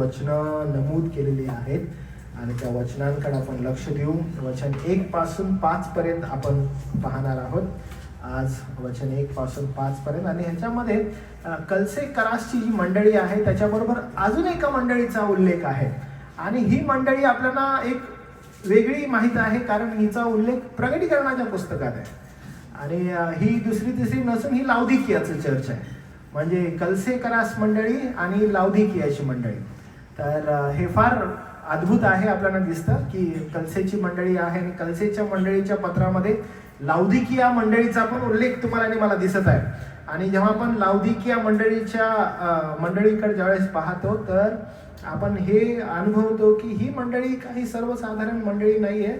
वचनं नमूद केलेली आहेत आणि त्या वचनांकडे आपण लक्ष देऊ. वचन 1 पासून 5 पर्यंत आपण पाहणार आहोत आज. वचन 1 पासून 5 पर्यंत. आणि ह्याच्यामध्ये कलसे करासची जी मंडळी आहे त्याच्याबरोबर अजून एका मंडळीचा उल्लेख आहे. आणि ही मंडळी आपल्याला एक वेगळी माहिती आहे कारण हिचा उल्लेख प्रगटीकरणाच्या पुस्तकात आहे. आणि ही दुसरी तिसरी नसून ही लाउदिकियाचं चर्च आहे. म्हणजे कलसे करास मंडळी आणि लाउदिकियाची मंडळी. तर हे फार अद्भुत आहे. आपल्याला दिसतं की कलसेची मंडळी आहे आणि कलसेच्या मंडळीच्या पत्रामध्ये लाउदिकिया मंडळीचा पण उल्लेख तुम्हाला आणि मला दिसत आहे. आणि जेव्हा आपण लाउदिकिया मंडळीकडे ज्यावेळेस पाहतो तर आपण हे अनुभवतो की ही मंडळी काही सर्वसाधारण मंडळी नाही आहे.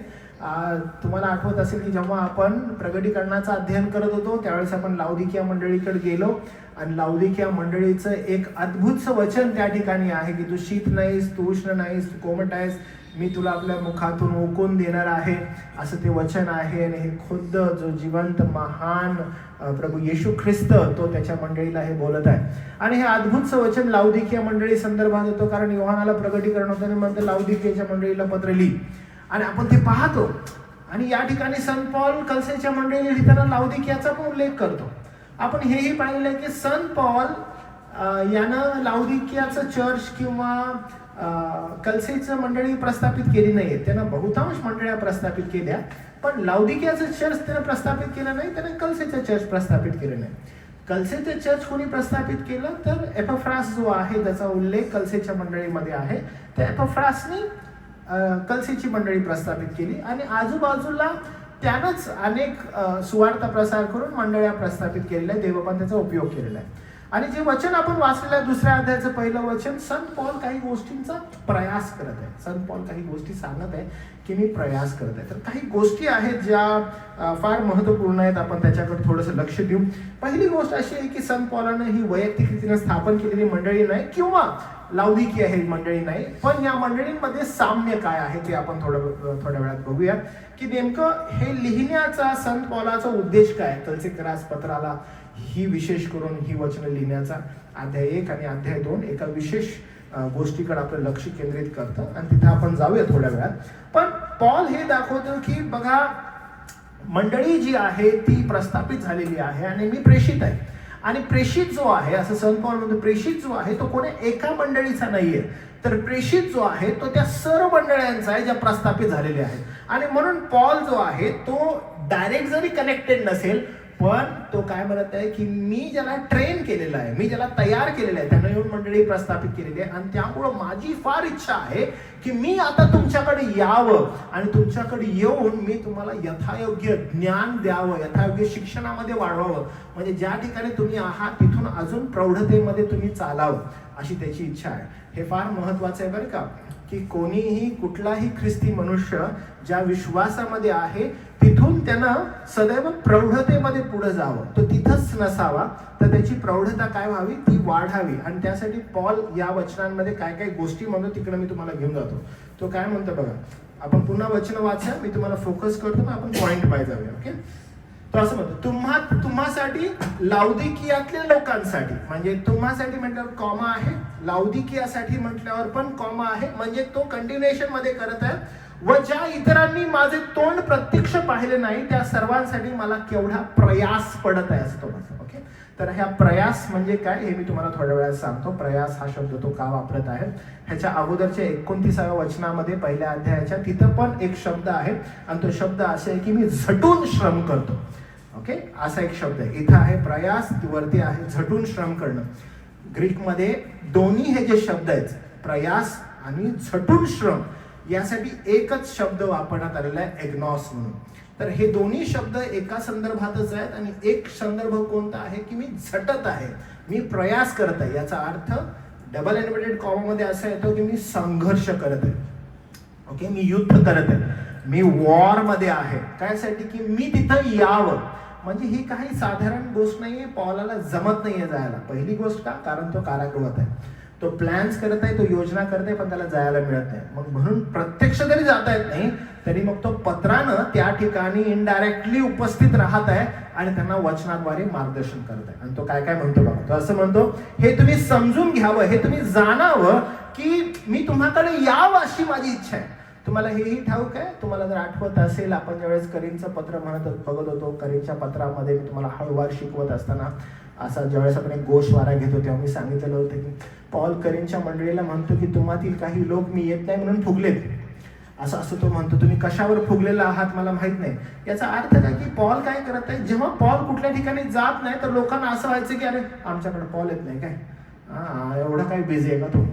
तुम्हाला आठवत असेल की जेव्हा आपण प्रगटीकरणाचं अध्ययन करत होतो त्यावेळेस आपण लाउदिकिया मंडळीकडे गेलो आणि लाउदिकिया मंडळीचं एक अद्भुतचं वचन त्या ठिकाणी आहे की तू शीत नाहीस, तू उष्ण नाहीस, तू कोमट आहेस, मी तुला आपल्या मुखातून ओकून देणार आहे असं ते वचन आहे. आणि हे खुद्द जो जिवंत महान प्रभू येशू ख्रिस्त तो त्याच्या मंडळीला हे बोलत आहे. आणि हे अद्भुतचं वचन लाउदिकिया मंडळी संदर्भात होतं कारण योहानाला प्रगटीकरण होतं आणि म्हणते लाउदिकियाच्या मंडळीला पत्र लिही. आणि आपण ते पाहतो आणि या ठिकाणी संत पॉल कलसेच्या मंडळीला लिहिताना लाउदिकियाचा पण उल्लेख करतो. आपण हेही पाहिलेलं आहे की संत पॉल यानं लाउदिकियाचं चर्च किंवा कलसेचं मंडळी प्रस्थापित केली नाहीये. त्यानं बहुतांश मंडळ्या प्रस्थापित केल्या पण लाउदिकियाचं चर्च त्यानं प्रस्थापित केलं नाही, त्यानं कलसेचं चर्च प्रस्थापित केलं नाही. कलसेचं चर्च कोणी प्रस्थापित केलं तर एपफ्रास जो आहे त्याचा उल्लेख कलसेच्या मंडळीमध्ये आहे. त्या एपफ्रासनी कलसेची मंडळी प्रस्थापित केली आणि आजूबाजूला त्यानंच अनेक सुवार्ता प्रसार करून मंडळ्या प्रस्थापित केलेल्या आहे. देवपान त्याचा उपयोग केलेला आहे. आणि जे वचन आपण वाचलेलं आहे 2 अध्यायाचं पहिलं वचन, संत पॉल काही गोष्टींचा प्रयास करत आहे. संत पॉल काही गोष्टी सांगत आहे की मी प्रयास करत आहे. तर काही गोष्टी आहेत ज्या फार महत्त्वपूर्ण आहेत. आपण त्याच्याकडे थोडंसं लक्ष देऊ. पहिली गोष्ट अशी आहे की संत पॉलानं ही वैयक्तिक रीतीने स्थापन केलेली मंडळी नाही किंवा लाउदिकिया ही मंडळी नाही, पण या मंडळींमध्ये साम्य काय आहे ते आपण थोड्या वेळात बघूया की नेमकं हे लिहिण्याचा संत पॉलाचा उद्देश काय. कलसे करास पत्राला ही विशेष करून ही वचनं लिहिण्याचा अध्याय 1 आणि अध्याय 2 एका विशेष गोष्टीकडे आपलं लक्ष केंद्रित करतं आणि तिथे आपण जाऊया थोड्या वेळात. पण पॉल हे दाखवतो की बघा मंडळी जी आहे ती प्रस्थापित झालेली आहे आणि मी प्रेषित आहे. आणि प्रेषित जो आहे असं संत पॉल म्हणतो, प्रेषित जो आहे तो कोणी एका मंडळीचा नाहीये तर प्रेषित जो आहे तो त्या सर्व मंडळ्यांचा आहे ज्या प्रस्थापित झालेल्या आहेत. आणि म्हणून पॉल जो आहे तो डायरेक्ट जरी कनेक्टेड नसेल पण तो काय म्हणत आहे की मी ज्याला ट्रेन केलेलं आहे, मी ज्याला तयार केलेलं आहे त्यानं येऊन मंडळी प्रस्थापित केलेली आहे. आणि त्यामुळं माझी फार इच्छा आहे की मी आता तुमच्याकडे यावं आणि तुमच्याकडे येऊन मी तुम्हाला यथायोग्य ज्ञान द्यावं, यथायोग्य शिक्षणामध्ये वाढवावं, म्हणजे ज्या ठिकाणी तुम्ही आहात तिथून अजून प्रौढतेमध्ये तुम्ही चालावं अशी त्याची इच्छा आहे. हे फार महत्वाचं आहे बरं का की कोणीही कुठलाही ख्रिस्ती मनुष्य ज्या विश्वासामध्ये आहे तिथून त्यानं सदैव प्रौढतेमध्ये पुढे जावं. तो तिथंच नसावा तर त्याची प्रौढता काय व्हावी ती वाढावी. आणि त्यासाठी पॉल या वचनांमध्ये काय काय गोष्टी म्हणतो तिकडे मी तुम्हाला घेऊन जातो. तो काय म्हणतो बघा. आपण पुन्हा वचन वाचा, मी तुम्हाला फोकस करतो मग आपण पॉइंट बाय जाऊया. ओके. तो असं म्हणतो तुम्हासाठी लाउदिकियातल्या लोकांसाठी, म्हणजे तुम्हासाठी म्हटल्यावर कॉमा आहे, लाउदिकियासाठी म्हटल्यावर पण कॉमा आहे, म्हणजे तो कंटिन्युएशन मध्ये करत आहे. व ज्या इतरांनी माझे तोंड प्रत्यक्ष पाहिले नाही त्या सर्वांसाठी मला केवढा प्रयास पडत आहे असं तो म्हणतो. ओके. तर ह्या प्रयास म्हणजे काय हे मी तुम्हाला थोड्या वेळात सांगतो. प्रयास हा शब्द तो का वापरत आहे. ह्याच्या अगोदरच्या 29व्या वचनामध्ये पहिल्या अध्यायाच्या तिथं पण एक शब्द आहे आणि तो शब्द असा आहे की मी झटून श्रम करतो. ओके. असा एक शब्द आहे. इथं आहे प्रयास, वरती आहे झटून श्रम करणं. ग्रीकमध्ये दोन्ही हे जे शब्द आहेत प्रयास आणि झटून श्रम यासाठी एकच शब्द वापरण्यात आलेला आहे एग्नॉस म्हणून. तर हे दोन्ही शब्द एका संदर्भातच आहेत आणि एक संदर्भ कोणता आहे की मी झटत आहे, मी प्रयास करत आहे. याचा अर्थ डबल इन्व्हर्टेड कॉमा मध्ये असा येतो की मी संघर्ष करत आहे. ओके. मी युद्ध करत आहे, मी वॉर मध्ये आहे. कायसाठी की मी तिथं यावं. म्हणजे ही काही साधारण गोष्ट नाहीये. पॉलाला जमत नाहीये जायला. पहिली गोष्ट का, कारण तो कारागृहात आहे. तो प्लॅन्स करत आहे, तो योजना करत आहे पण त्याला जायला मिळत नाही. मग म्हणून प्रत्यक्ष जरी जाता येत नाही तरी मग तो पत्रानं त्या ठिकाणी इनडायरेक्टली उपस्थित राहत आहे आणि त्यांना वचनाद्वारे मार्गदर्शन करत आहे. आणि तो काय काय म्हणतो बघा. तो असं म्हणतो हे तुम्ही समजून घ्यावं, हे तुम्ही जाणावं की मी तुम्हाकडे यावं अशी माझी इच्छा आहे. तुम्हाला हेही ठाऊक आहे, तुम्हाला जर आठवत असेल, आपण ज्यावेळेस करींचं पत्र बघत होतो, करींच्या पत्रामध्ये मी तुम्हाला हळूवार शिकवत असताना असा ज्यावेळेस आपण एक गोषवारा घेतो तेव्हा मी सांगितलेलं होतं की पॉल करींच्या मंडळीला म्हणतो की तुम्हातील काही लोक मी येत नाही म्हणून फुगलेत. असं असं तो म्हणतो, तुम्ही कशावर फुगलेला आहात मला माहित नाही. याचा अर्थ काय की पॉल काय करत आहे, जेव्हा पॉल कुठल्या ठिकाणी जात नाही तर लोकांना असं व्हायचं की अरे आमच्याकडे पॉल येत नाही काय, एवढा काही बिझी आहे का तो,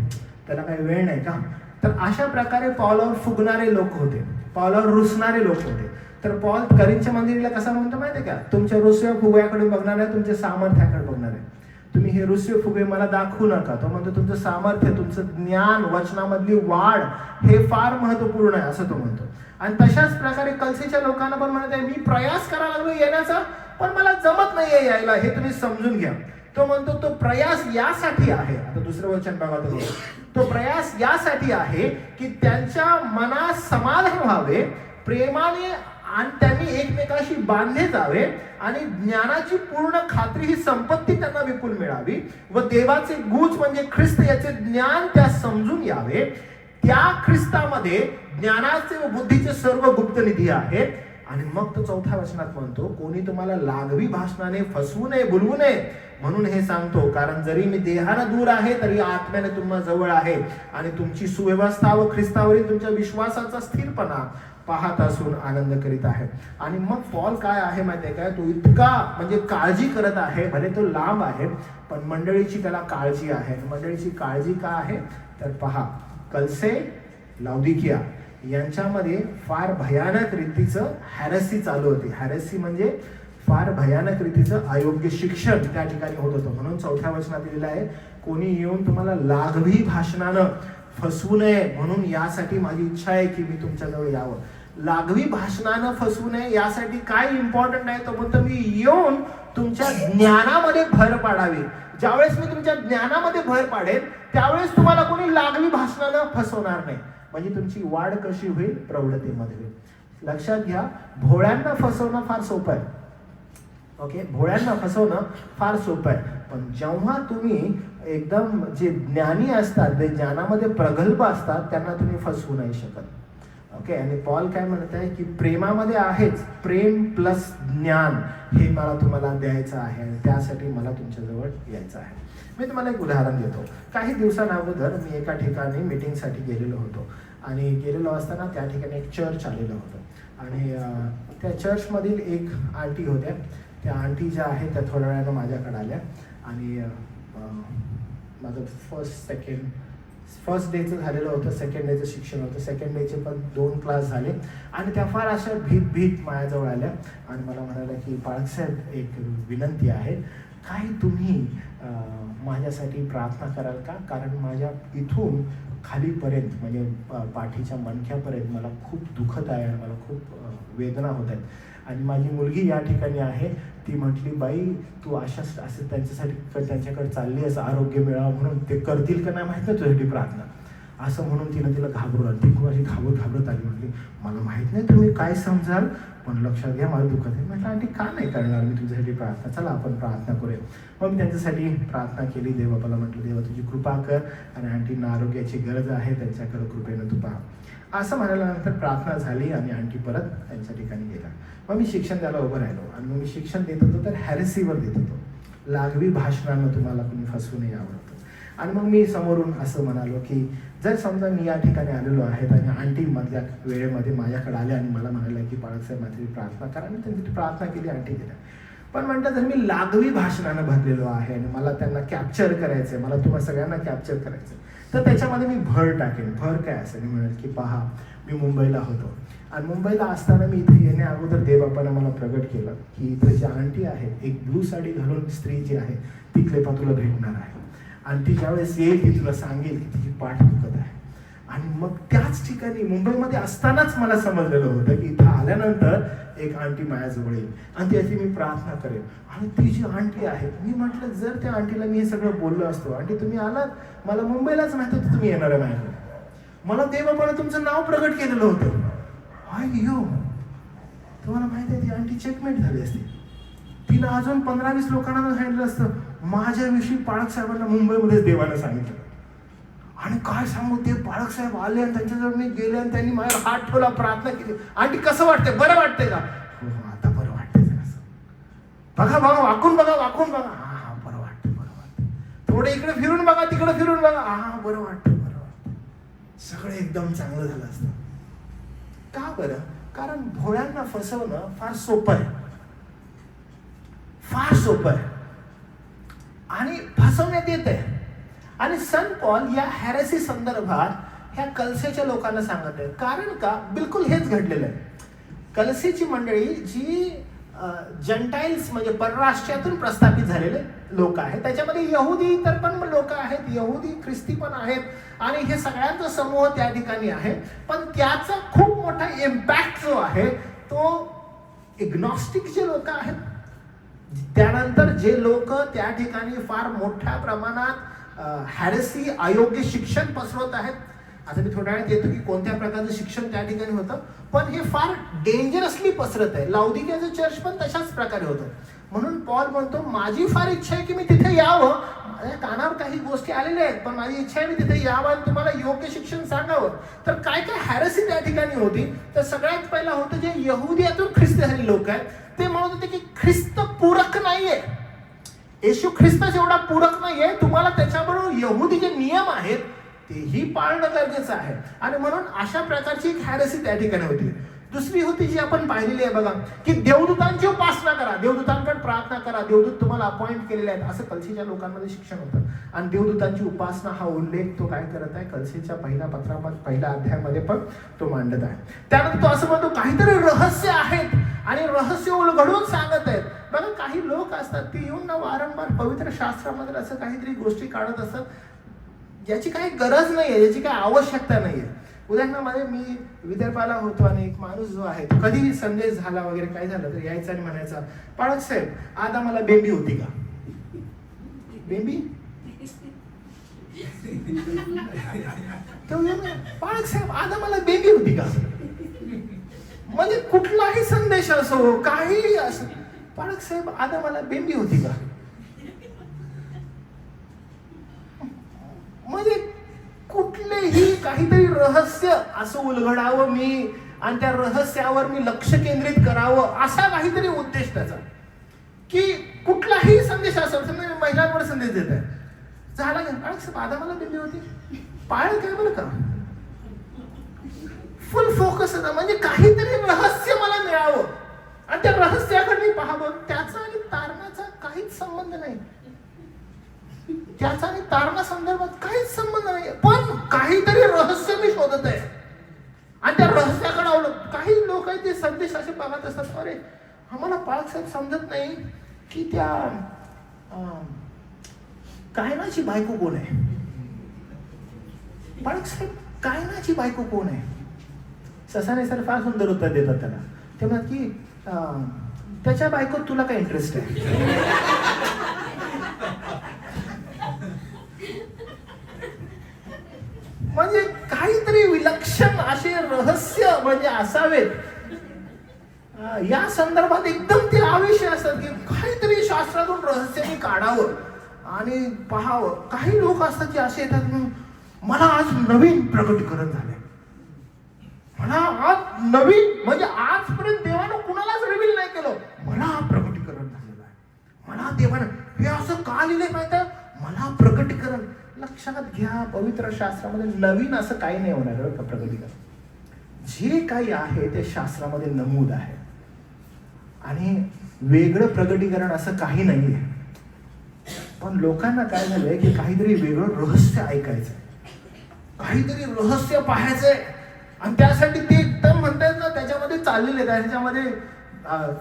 त्याला काही वेळ नाही का. तर अशा प्रकारे पॉलवर फुगणारे लोक होते, पॉलवर रुसणारे लोक होते. तर पॉल करींच्या मंदिराला कसा म्हणतो माहिती आहे का, तुमच्या रुसव्या फुग्याकडे बघणार आहे, तुमच्या सामर्थ्याकडे बघणार आहे. तुम्ही हे रुसवे फुगे मला दाखवू नका. तो म्हणतो तुमचं सामर्थ्य, तुमचं ज्ञान, वचनामधली वाढ हे फार महत्वपूर्ण आहे असं तो म्हणतो. आणि तशाच प्रकारे कलसेच्या लोकांना पण म्हणत आहे, मी प्रयास करायला लागलो येण्याचा पण मला जमत नाहीये यायला, हे तुम्ही समजून घ्या. तो म्हणतो तो प्रयास यासाठी आहे, आता दुसरं वचन बघा तुम्ही, तो प्रयास यासाठी आहे की त्यांच्या मनात समाधान व्हावे, प्रेमाने आणि त्यांनी एकमेकाशी बांधले जावे आणि ज्ञानाची पूर्ण खात्री ही संपत्ती त्यांना विपुल मिळावी व देवाचे गुज म्हणजे ख्रिस्त याचे ज्ञान त्या समजून यावे. त्या ख्रिस्तामध्ये ज्ञानाचे व बुद्धीचे सर्व गुप्त निधी आहेत. आणि मग तो चौथ्या वचनात म्हणतो, कोणी तुम्हाला लागवी भाषणाने फसवू नये, बोलवू नये म्हणून हे सांगतो, कारण जरी मी देहानं दूर आहे तरी आत्म्याने तुम्हा जवळ आहे आणि तुमची सुव्यवस्था व ख्रिस्तावरील तुमच्या विश्वासाचा स्थिरपणा पाहत असून आनंद करीत आहे. आणि मग पॉल काय आहे माहितीये काय, तो इतका म्हणजे काळजी करत आहे, भले तो लांब आहे पण मंडळीची त्याला काळजी आहे. मंडळीची काळजी का आहे तर पहा, कलसे, लाउदिकिया यांच्यामध्ये फार भयानक रीतीचं हॅरेसी चालू होती. हॅरेसी म्हणजे फार भयानक रीतीचं अयोग्य शिक्षण त्या ठिकाणी होत होतं. म्हणून चौथ्या वचनात दिलेलं आहे, कोणी येऊन तुम्हाला लागवी भाषणानं फसवू नये म्हणून यासाठी माझी इच्छा आहे की मी तुमच्याजवळ यावं. लागवी भाषणानं फसवू नये यासाठी काय इम्पॉर्टंट आहे तो म्हणतो, मी येऊन तुमच्या ज्ञानामध्ये भर पाडावी. ज्यावेळेस मी तुमच्या ज्ञानामध्ये भर पाडेल त्यावेळेस तुम्हाला कोणी लागवी भाषणानं फसवणार नाही. म्हणजे तुमची वाढ कशी होईल, प्रौढतेमध्ये होईल. लक्षात घ्या, भोळ्यांना फसवणं फार सोपं आहे. ओके, भोळ्यांना फसवणं फार सोपं आहे, पण जेव्हा तुम्ही एकदम जे ज्ञानी असतात, जे ज्ञानामध्ये प्रगल्भ असतात त्यांना तुम्ही फसवू नाही शकत. ओके, आणि पॉल काय म्हणत आहे की प्रेमामध्ये आहेच, प्रेम प्लस ज्ञान हे मला तुम्हाला द्यायचं आहे आणि त्यासाठी मला तुमच्याजवळ यायचं आहे. मी तुम्हाला एक उदाहरण देतो. काही दिवसांअगोदर मी एका ठिकाणी मीटिंगसाठी गेलेलो होतो आणि गेलेलो असताना त्या ठिकाणी एक चर्च आलेलं होतं आणि त्या चर्चमधील एक आंटी होत्या. त्या आंटी ज्या आहेत त्या थोड्या वेळानं माझ्याकडे आल्या आणि माझं फर्स्ट डेचं झालेलं होतं, सेकंड डेचं शिक्षण होतं. सेकंड डेचे पण 2 क्लास झाले आणि त्या फार अशा भीत माझ्याजवळ आल्या आणि मला म्हणाल्या की पाळकसाहेब एक विनंती आहे, काही तुम्ही माझ्यासाठी प्रार्थना कराल का, कारण माझ्या इथून खालीपर्यंत म्हणजे पाठीच्या मणक्यापर्यंत मला खूप दुखत आहे आणि मला खूप वेदना होत आहेत. आणि माझी मुलगी या ठिकाणी आहे, ती म्हटली बाई तू असं त्यांच्यासाठी त्यांच्याकडे चालली असं आरोग्य मिळावं म्हणून, ते करतील का नाही माहीत नाही तुझ्यासाठी प्रार्थना, असं म्हणून तिला घाबरून आली. ती खूप अशी घाबरत आली. म्हटली मला माहीत नाही तुम्ही काय समजाल पण लक्षात घ्या मला दुखत आहे. म्हटलं आंटी का नाही करणार मी तुमच्यासाठी प्रार्थना, चला आपण प्रार्थना करूया. मग मी त्यांच्यासाठी प्रार्थना केली. देवाला म्हटलं देवा तुझी कृपा कर आणि आंटींना आरोग्याची गरज आहे, त्यांच्याकडे कृपेनं तू पहा. असं म्हणाल्यानंतर प्रार्थना झाली आणि आंटी परत त्यांच्या ठिकाणी गेला. मग मी शिक्षण द्यायला उभं राहिलो आणि मग मी शिक्षण देत होतो तर हॅरेसीवर देत होतो, लागवी भाषणानं तुम्हाला कोणी फसवू नये आवडतं. आणि मग मी समोरून असं म्हणालो की जर समजा मी या ठिकाणी आलेलो आहेत आणि आंटी मधल्या वेळेमध्ये माझ्याकडे आल्या आणि मला म्हणाल्या की बाळासाहेब माझी प्रार्थना करा, आणि त्यांची प्रार्थना केली, आंटी गेल्या. पण म्हटलं जर मी लागवी भाषणानं भरलेलो आहे आणि मला त्यांना कॅप्चर करायचं आहे, मला तुम्हाला सगळ्यांना कॅप्चर करायचं आहे, तर त्याच्यामध्ये मी भर टाकेन. भर काय असेल, मी म्हणेल की पहा मी मुंबईला होतो आणि मुंबईला असताना मी इथे येण्या अगोदर देवबापानं मला प्रगट केलं की इथे जी आंटी आहे, एक ब्लू साडी घालून स्त्री जी आहे ती क्लेपा तुला भेटणार आहे आणि ती ज्यावेळेस येईल ती तुला सांगेल की तिची पाठ दुखत आहे. आणि मग त्याच ठिकाणी मुंबईमध्ये असतानाच मला समजलेलं होतं की इथं आल्यानंतर एक आंटी माझ्याजवळ येईल आणि त्याची मी प्रार्थना करेन. आणि ती जी आंटी आहे, मी म्हटलं जर त्या आंटीला मी हे सगळं बोललो असतो, आंटी तुम्ही आलात, मला मुंबईलाच माहित होतं तुम्ही येणार आहे माझ्याकडे, मला देवापानं तुमचं नाव प्रगट केलेलं होतं. अय्यो, तुम्हाला माहिती आहे ती आंटी चेकमेट झाली असती. तिनं अजून 15-20 लोकांना सांगितलं असतं माझ्याविषयी पाळक साहेबांना मुंबईमध्येच देवानं सांगितलं. आणि काय सांगू, ते बाळकसाहेब आले आणि त्यांच्याजवळ मी गेले आणि त्यांनी माझ्यावर हात ठेवला, प्रार्थना केली. आंटी कसं वाटतंय, बरं वाटतंय का? हो हो, आता बरं वाटतंय जरासं. बघा बघा, वाकून बघा, वाकून बघा. हा हा, बरं वाटतं, बरं वाटतं. थोडं इकडे फिरून बघा, तिकडे फिरून बघा. हा बरं वाटतं, बरं वाटतं. सगळं एकदम चांगलं झालं असतं. का बरं? कारण भोळ्यांना फसवणं फार सोपं आहे, फार सोपं आहे आणि फसवण्यात येत आहे. आणि संत पॉल या हेरेसी संदर्भात ह्या कलसेच्या लोकांना सांगत आहेत. कारण का? बिलकुल हेच घडलेलं आहे. कलसेची मंडळी जी जंटाईल्स म्हणजे परराष्ट्रातून प्रस्थापित झालेले लोक आहेत, त्याच्यामध्ये यहुदी तर पण लोक आहेत, यहुदी ख्रिस्ती पण आहेत, आणि हे सगळ्यांचा समूह त्या ठिकाणी आहे. पण त्याचा खूप मोठा इम्पॅक्ट जो आहे तो इग्नॉस्टिक जे लोक आहेत, त्यानंतर जे लोक त्या ठिकाणी फार मोठ्या प्रमाणात हेरेसी, अयोग्य शिक्षण पसरवत आहेत. आता मी थोड्या वेळात येतो की कोणत्या प्रकारचं शिक्षण त्या ठिकाणी होतं, पण हे फार डेंजरसली पसरत आहे. लाउदिकियाचं चर्च पण तशाच प्रकारे होतं. म्हणून पॉल म्हणतो, माझी फार इच्छा आहे की मी तिथे यावं, माझ्या कानावर काही गोष्टी आलेल्या आहेत, पण माझी इच्छा आहे मी तिथे यावं आणि तुम्हाला योग्य शिक्षण सांगावं. तर काय काय हेरेसी त्या ठिकाणी होती? तर सगळ्यात पहिला होतं जे यहुदियातून ख्रिस्ती झालेले लोक आहेत, ते म्हणत होते की ख्रिस्त पूरक नाहीये, येशू ख्रिस्त जेवढा पूरक नाहीये, तुम्हाला त्याच्याबरोबर यहुदी जे नियम आहेत तेही पाळणं गरजेचं आहे. आणि म्हणून अशा प्रकारची एक हेरेसी त्या ठिकाणी होती. दुसरी होती जी आपण पाहिलेली आहे बघा, की देवदूतांची उपासना करा, देवदूतांकडे प्रार्थना करा, देवदूत तुम्हाला अपॉइंट केलेले आहेत, असं कलसीच्या लोकांमध्ये शिक्षण होतं. आणि देवदूतांची उपासना हा उल्लेख तो काय करत आहे, कलसीच्या पहिल्या अध्यायामध्ये पण तो मांडत आहे. त्यानंतर तो असं म्हणतो, काहीतरी रहस्य आहेत आणि रहस्य उलगडून सांगत आहेत. बघा, काही लोक असतात ते येऊन ना वारंवार पवित्र शास्त्रामध्ये असं काहीतरी गोष्टी काढत असतात ज्याची काही गरज नाहीये, ज्याची काही आवश्यकता नाहीये. उदाहरणामध्ये मी विदर्भाला होतो आणि एक माणूस जो आहे तो कधी संदेश झाला वगैरे काय झालं तर यायचा आणि म्हणायचा, पाळक साहेब आज आम्हाला बेंबी होती का? बेंबी? पाळक साहेब आज आम्हाला बेंबी होती का? म्हणजे कुठलाही संदेश असो, काही असो, पाळक साहेब आज आम्हाला बेंबी होती का? म्हणजे कुठलेही काहीतरी रहस्य असं उलगडावं मी आणि त्या रहस्यावर मी लक्ष केंद्रित करावं, असा काहीतरी उद्देश त्याचा. की कुठलाही संदेश असो, महिलांवर संदेश देत आहे, झाला का आता मला बेबी होती, पाळ काय बरं का, फुल फोकस होता. म्हणजे काहीतरी रहस्य मला मिळावं आणि त्या रहस्याकडे मी पाहावं. त्याचा आणि तारणाचा काहीच संबंध नाही, त्याचा आणि तारणा संदर्भात काहीच संबंध नाही, पण काहीतरी रहस्य मी शोधत आहे आणि त्या रहस्याकडे आवडत. काही लोक आहेत ते संदेश असे बघत असतात, अरे आम्हाला पाळक साहेब समजत नाही की त्या कायनाची बायको कोण आहे. पाळक साहेब कायनाची बायको कोण आहे? ससाने सर फार सुंदर उत्तर देतात त्याला. ते म्हणतात की त्याच्या बायकोत तुला काय इंटरेस्ट आहे? म्हणजे काहीतरी विलक्षण असे रहस्य म्हणजे असावेत या संदर्भात एकदम ते आवेश असतात की काहीतरी शास्त्रातून रहस्याने काढावं आणि पाहावं. काही लोक असतात जे असे येतात, मला आज नवीन प्रकटीकरण झाले, मला आज नवीन म्हणजे आजपर्यंत देवानं कुणालाच रिव्हील नाही केलं, मला प्रकटीकरण झालेलं आहे, मला देवानं हे असं का लिहिलंय माहिती आहे, मला प्रकटीकरण. लक्षात घ्या, पवित्र शास्त्रामध्ये नवीन असं काही नाही होणार का प्रकटीकरण. जे काही आहे ते शास्त्रामध्ये नमूद आहे आणि वेगळं प्रकटीकरण असं काही नाहीये. पण लोकांना काय झालंय की काहीतरी वेगळं रहस्य ऐकायचंय, काहीतरी रहस्य पाहायचंय आणि त्यासाठी ते एकदम म्हणतात ना त्याच्यामध्ये चाललेले. त्याच्यामध्ये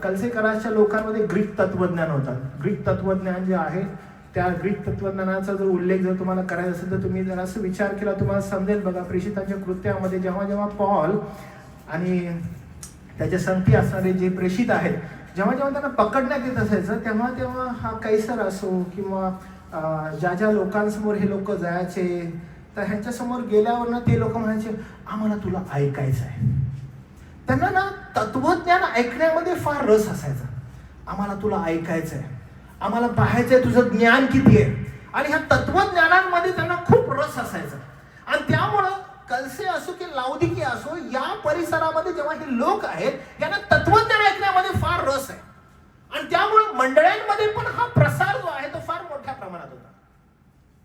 कलसेकराच्या लोकांमध्ये ग्रीक तत्वज्ञान होतात. ग्रीक तत्वज्ञान जे आहे त्या ग्रीक तत्वज्ञानाचा जर उल्लेख जर तुम्हाला करायचा असेल तर तुम्ही जर असं विचार केला तुम्हाला समजेल. बघा, प्रेषितांच्या कृत्यामध्ये जेव्हा जेव्हा पॉल आणि त्याच्या संगती असणारे जे प्रेषित आहेत, जेव्हा जेव्हा त्यांना पकडण्यात येत असायचं तेव्हा तेव्हा हा कैसर असो किंवा ज्या ज्या लोकांसमोर हे लोक जायचे तर ह्यांच्यासमोर गेल्यावर ना ते लोक म्हणायचे, आम्हाला तुला ऐकायचं आहे. त्यांना ना तत्वज्ञान ऐकण्यामध्ये फार रस असायचा. आम्हाला तुला ऐकायचं आहे, आम्हाला पाहायचंय तुझं ज्ञान किती आहे. आणि ह्या तत्वज्ञानांमध्ये त्यांना खूप रस असायचा. आणि त्यामुळं कलसे असो की लाउदिकी असो, या परिसरामध्ये जेव्हा हे लोक आहेत यांना तत्वज्ञान ऐकण्यामध्ये फार रस आहे. आणि त्यामुळे मंडळांमध्ये पण हा प्रसार जो आहे तो फार मोठ्या प्रमाणात होता.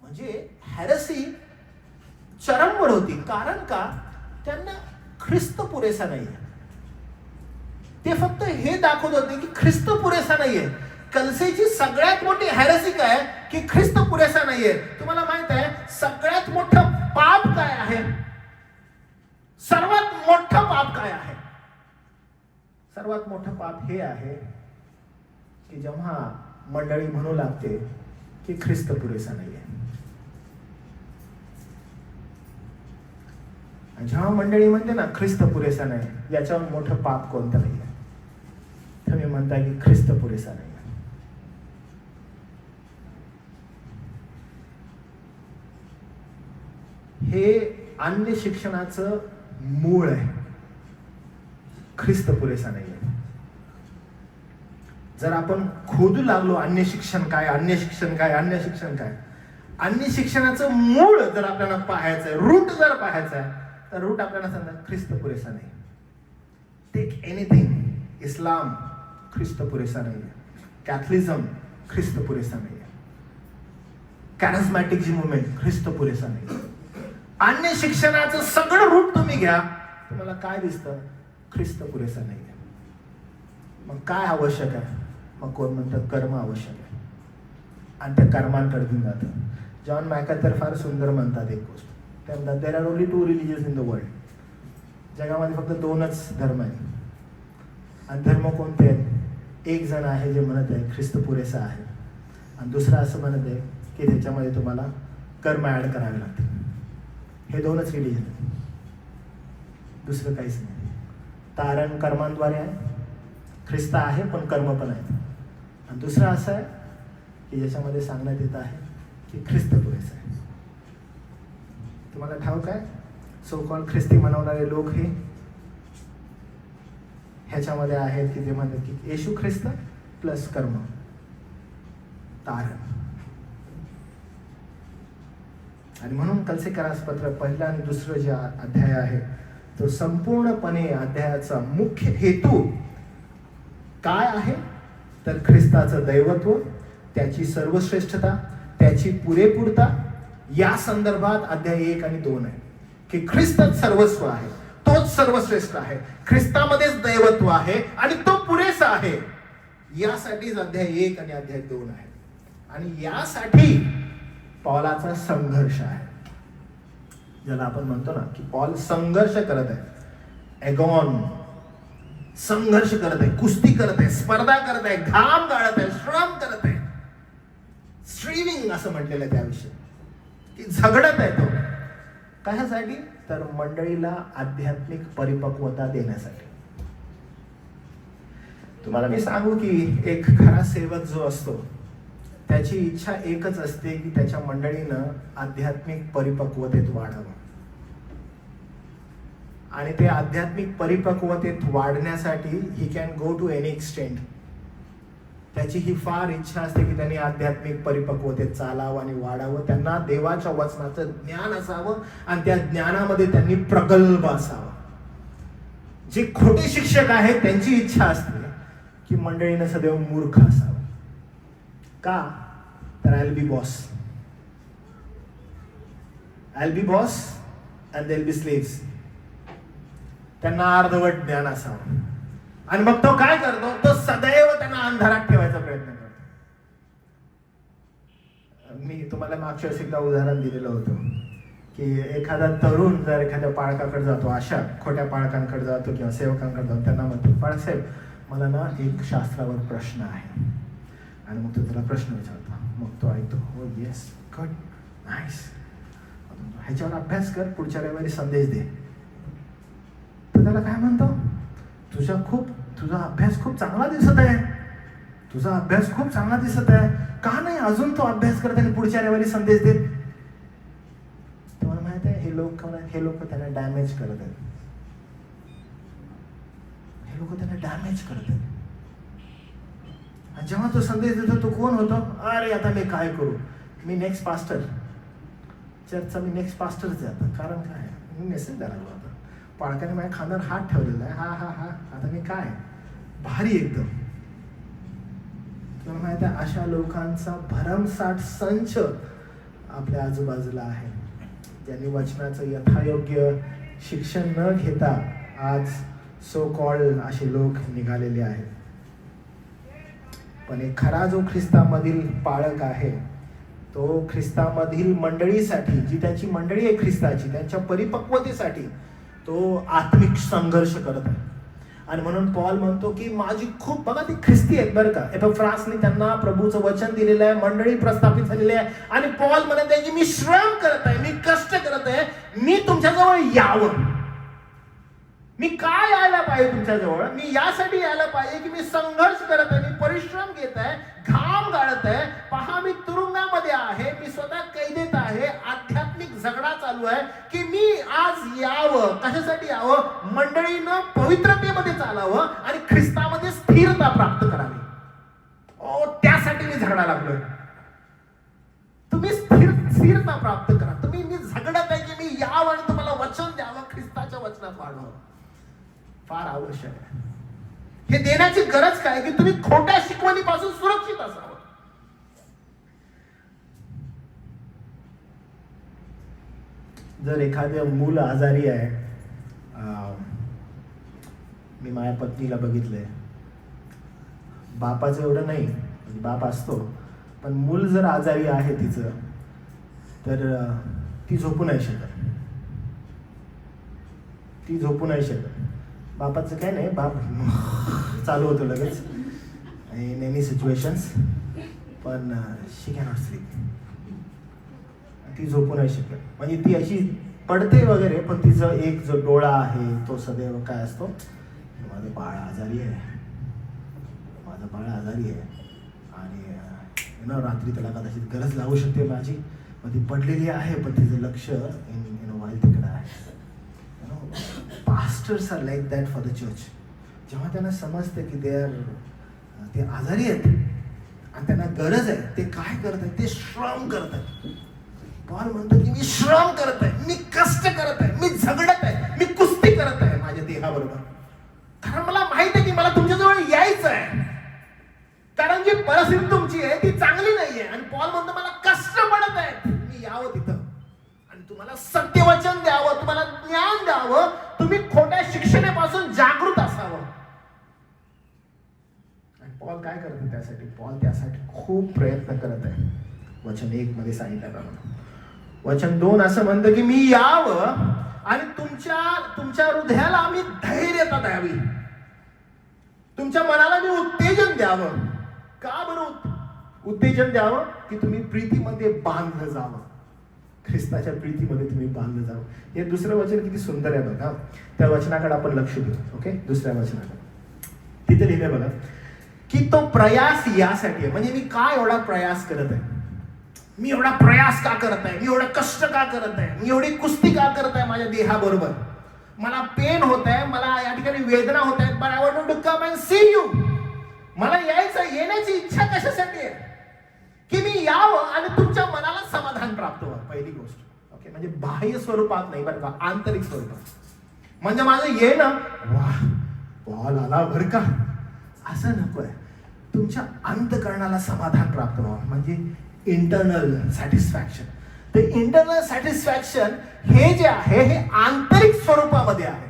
म्हणजे हेरेसी चरमवर होती. कारण का? त्यांना ख्रिस्त पुरेसा नाहीये. ते फक्त हे दाखवत होते की ख्रिस्त पुरेसा नाहीये. कलसेची सगळ्यात मोठी हेरेसी काय की ख्रिस्त पुरेसा नाहीये. तुम्हाला माहित आहे सगळ्यात मोठं पाप काय आहे? सर्वात मोठं पाप काय आहे? सर्वात मोठं पाप हे आहे की जेव्हा मंडळी म्हणू लागते की ख्रिस्त पुरेसा नाहीये. जेव्हा मंडळी म्हणते ना ख्रिस्त पुरेसा नाही, याच्यावर मोठं पाप कोणतं नाही आहे. तुम्ही म्हणताय की ख्रिस्त पुरेसा नाही. हे अन्य शिक्षणाचं मूळ आहे. ख्रिस्त पुरेसा नाही आहे. जर आपण खोदू लागलो अन्य शिक्षण काय, अन्य शिक्षण काय, अन्य शिक्षण काय, अन्य शिक्षणाचं मूळ जर आपल्याला पाहायचंय, रूट जर पाहायचंय, तर रूट आपल्याला सांगतात ख्रिस्त पुरेसा नाही. टेक एनिथिंग, इस्लाम ख्रिस्त पुरेसा नाही, कॅथलिझम ख्रिस्त पुरेसा नाही, कॅरिझमॅटिक जी मुवमेंट ख्रिस्त पुरेसा नाही. अन्य शिक्षणाचं सगळं रूट तुम्ही घ्या, तुम्हाला काय दिसतं? ख्रिस्त पुरेसा नाही. मग काय आवश्यक आहे? मग कोण म्हणतं कर्म आवश्यक आहे, आणि त्या कर्मांकडे घेऊन जातं. जॉन मॅकॅथर फार सुंदर म्हणतात एक गोष्ट. ते म्हणतात there are only 2 religions in the world. जगामध्ये फक्त 2च धर्म आहेत. आणि धर्म कोणते आहेत? एक जण आहे जे म्हणत आहे ख्रिस्त पुरेसा आहे, आणि दुसरा असं म्हणत आहे की त्याच्यामध्ये तुम्हाला कर्म ऍड करावे लागते. हे 2च रिलिजन आहेत, दुसरं काहीच नाही. तारण कर्मांद्वारे आहे, ख्रिस्त आहे पण कर्म पण आहेत. आणि दुसरं असं आहे की ज्याच्यामध्ये सांगण्यात येत आहे की ख्रिस्त पुरेसा आहे. तुम्हाला ठाऊक आहे सो कॉल्ड ख्रिस्ती मनवणारे लोक हे ह्याच्यामध्ये आहेत की ते म्हणतात की येशू ख्रिस्त प्लस कर्म, तारण. आणि म्हणून कलसेकरास पत्र पहिला आणि दुसरं जे अध्याय आहे तो संपूर्णपणे अध्यायाचा मुख्य हेतू काय आहे तर ख्रिस्ताचं दैवत्व, त्याची सर्वश्रेष्ठता, त्याची पुरेपूरता, या संदर्भात अध्याय 1 आणि 2 आहे. की ख्रिस्तच सर्वस्व आहे, तोच सर्वश्रेष्ठ आहे, ख्रिस्तामध्येच दैवत्व आहे आणि तो पुरेसा आहे. यासाठीच अध्याय 1 आणि अध्याय 2 आहे. आणि यासाठी पौलाचा संघर्ष आहे, ज्याला आपण म्हणतो ना की पौल संघर्ष करत आहे. एगॉन संघर्ष करत आहे, कुस्ती करत आहे, स्पर्धा करत आहे, घाम गाळत आहे, श्रम करत आहे. स्ट्रीविंग असं म्हटलेलं आहे त्याविषयी, की झगडत आहे तो. कशासाठी? तर मंडळीला आध्यात्मिक परिपक्वता देण्यासाठी. तुम्हाला मी सांगू की एक खरा सेवक जो असतो त्याची इच्छा एकच असते की त्याच्या मंडळीनं आध्यात्मिक परिपक्वतेत वाढावं. आणि ते आध्यात्मिक परिपक्वतेत वाढण्यासाठी he can go to any extent. त्याची ही फार इच्छा असते की त्यांनी आध्यात्मिक परिपक्वतेत चालावं आणि वाढावं. त्यांना देवाच्या वचनाचं ज्ञान असावं आणि त्या ज्ञानामध्ये त्यांनी प्रगल्भ असावं. जे खोटे शिक्षक आहेत त्यांची इच्छा असते की मंडळीनं सदैव मूर्ख असावं. का? तर I will be boss, I will be boss and they will be slaves. त्यांना अर्धवट ज्ञान असावं. आणि मग तो काय करतो? तो सदैव त्यांना अंधारात ठेवायचा प्रयत्न करतो. मी तुम्हाला मागच्या वेळेस एकदा उदाहरण दिलेलं होतं की एखादा तरुण जर एखाद्या पाळकाकडे जातो, अशा खोट्या पाळकांकडे जातो किंवा सेवकांकडे जातो, त्यांना म्हणतो बाळासाहेब मला ना एक शास्त्रावर प्रश्न आहे. आणि मग तो त्याला प्रश्न विचारतो. मग तो ऐकतो, हो येस गुड नाईस, ह्याच्यावर अभ्यास कर, पुढच्या रविवारी संदेश दे. तर त्याला काय म्हणतो? तुझा अभ्यास खूप चांगला दिसत आहे, तुझा अभ्यास खूप चांगला दिसत आहे, का नाही अजून तो अभ्यास करत आणि पुढच्या रविवारी संदेश देत? तुम्हाला माहित आहे हे लोक त्याला डॅमेज करत आहेत. हे लोक त्याला डॅमेज करत आहेत. आणि जेव्हा तो संदेश देतो तो कोण होतो? अरे आता मी काय करू, मी नेक्स्ट पास्टर, चर्चचा मी नेक्स्ट पास्टरच आहे आता. कारण काय, मी मेसेज द्यायला लागलो आता. पाळकाने माझ्या खांद्यावर हात ठेवलेला आहे. हा आता मी काय भारी एकदम. तुम्हाला माहिती आहे, अशा लोकांचा भरमसाठ संच आपल्या आजूबाजूला आहे, ज्यांनी वचनाचं यथायोग्य शिक्षण न घेता आज सो कॉल्ड असे लोक निघालेले आहेत. पण एक खरा जो ख्रिस्तामधील पाळक आहे, तो ख्रिस्तामधील मंडळीसाठी, जी त्याची मंडळी आहे ख्रिस्ताची, त्यांच्या परिपक्वतेसाठी तो आत्मिक संघर्ष करत आहे. आणि म्हणून पॉल म्हणतो की माझी खूप, बघा ती ख्रिस्ती आहेत बरं का, एपफ्रासने त्यांना प्रभूचं वचन दिलेलं आहे, मंडळी प्रस्थापित झालेली आहे. आणि पॉल म्हणत आहे की मी श्रम करत आहे, मी कष्ट करत आहे, मी तुमच्याजवळ यावं. मी काय यायला पाहिजे तुमच्याजवळ? मी यासाठी यायला पाहिजे की मी संघर्ष करत आहे, मी परिश्रम घेत आहे, घाम गाळत आहे. पहा, मी तुरुंगामध्ये आहे, मी स्वतः कैदेत आहे, आध्यात्मिक झगडा चालू आहे की मी आज यावं. कशासाठी यावं? मंडळीनं पवित्रतेमध्ये चालावं आणि ख्रिस्तामध्ये स्थिरता प्राप्त करावी. त्यासाठी मी झगडा लागलोय. तुम्ही स्थिरता प्राप्त करा. मी झगडत आहे की मी यावं आणि तुम्हाला वचन द्यावं, ख्रिस्ताच्या वचनात वाढवावं. फार आवश्यक आहे. हे देण्याची गरज काय की तुम्ही खोट्या शिकवणीपासून सुरक्षित असावं. जर एखादं मूल आजारी आहे, मी माझ्या पत्नीला बघितलंय, बापाचं एवढं नाही, बाप असतो, पण मूल जर आजारी आहे तिचं, तर ती झोपू नाही शकत. ती झोपू नाही शकत. बापाचं काय नाही, बाप चालू होतो लगेच इन एनी सिच्युएशन्स, पण शी कॅनॉट स्लीप. ती झोपू नाही शकत. म्हणजे ती अशी पडते वगैरे, पण तिचा एक जो डोळा आहे तो सदैव काय असतो, माझं बाळ आजारी आहे, माझं बाळ आजारी आहे. आणि रात्री त्याला कदाचित गरज लागू शकते माझी, मग ती पडलेली आहे, पण तिचं लक्ष इन वाईल तिकडं आहे. Pastors are like that for the church. जेव्हा त्यांना समजतं की ते आजारी आहेत आणि त्यांना गरज आहे, ते काय करत आहेत? ते श्रम करत आहेत. पॉल म्हणतो की मी श्रम करत आहे, मी कष्ट करत आहे, मी झगडत आहे, मी कुस्ती करत आहे माझ्या देहाबरोबर. कारण मला माहित आहे की मला तुमच्याजवळ यायचं आहे, कारण जी परिस्थिती तुमची आहे ती चांगली नाहीये. आणि पॉल म्हणतो मला कष्ट पडत आहेत, मी यावं तिथं आणि तुम्हाला सत्यवचन द्यावं, तुम्हाला ज्ञान द्यावं, तुम्ही खोट्या शिक्षणापासून जागृत असावं. आणि पॉल काय करतो त्यासाठी? पॉल त्यासाठी खूप प्रयत्न करत आहे. वचन 1 मध्ये सांगितलं. वचन 2 असं म्हणतं की मी यावं आणि तुमच्या हृदयाला मी धैर्यता द्यावी, तुमच्या मनाला मी उत्तेजन द्यावं. का बरं उत्तेजन द्यावं? की तुम्ही प्रीतीमध्ये बांधलं जावं, ख्रिस्ताच्या प्रीतीमध्ये तुम्ही बांधलं जावं. हे दुसरं वचन किती सुंदर आहे बघा. त्या वचनाकडे आपण लक्ष देऊ. ओके, दुसऱ्या वचनाकडे तिथे लिहिलंय बघा की तो प्रयास यासाठी आहे. म्हणजे मी काय एवढा प्रयास करत आहे, मी एवढा प्रयास का करत आहे, मी एवढा कष्ट का करत आहे, मी एवढी कुस्ती का करत आहे माझ्या देहाबरोबर. मला पेन होत आहे, मला या ठिकाणी वेदना होत आहेत, but I want to come and see you. मला येण्याची इच्छा कशासाठी आहे? की मी यावं आणि तुमच्या मनाला समाधान प्राप्त व्हावं. पहिली गोष्ट. ओके, म्हणजे बाह्य स्वरूपात नाही बरं का, आंतरिक स्वरूपात. म्हणजे माझं येणं वाह पॉल आला बरं का असं नकोय. तुमच्या अंतःकरणाला समाधान प्राप्त व्हावं, म्हणजे इंटरनल सॅटिस्फॅक्शन. ते इंटरनल सॅटिस्फॅक्शन हे जे आहे हे आंतरिक स्वरूपामध्ये आहे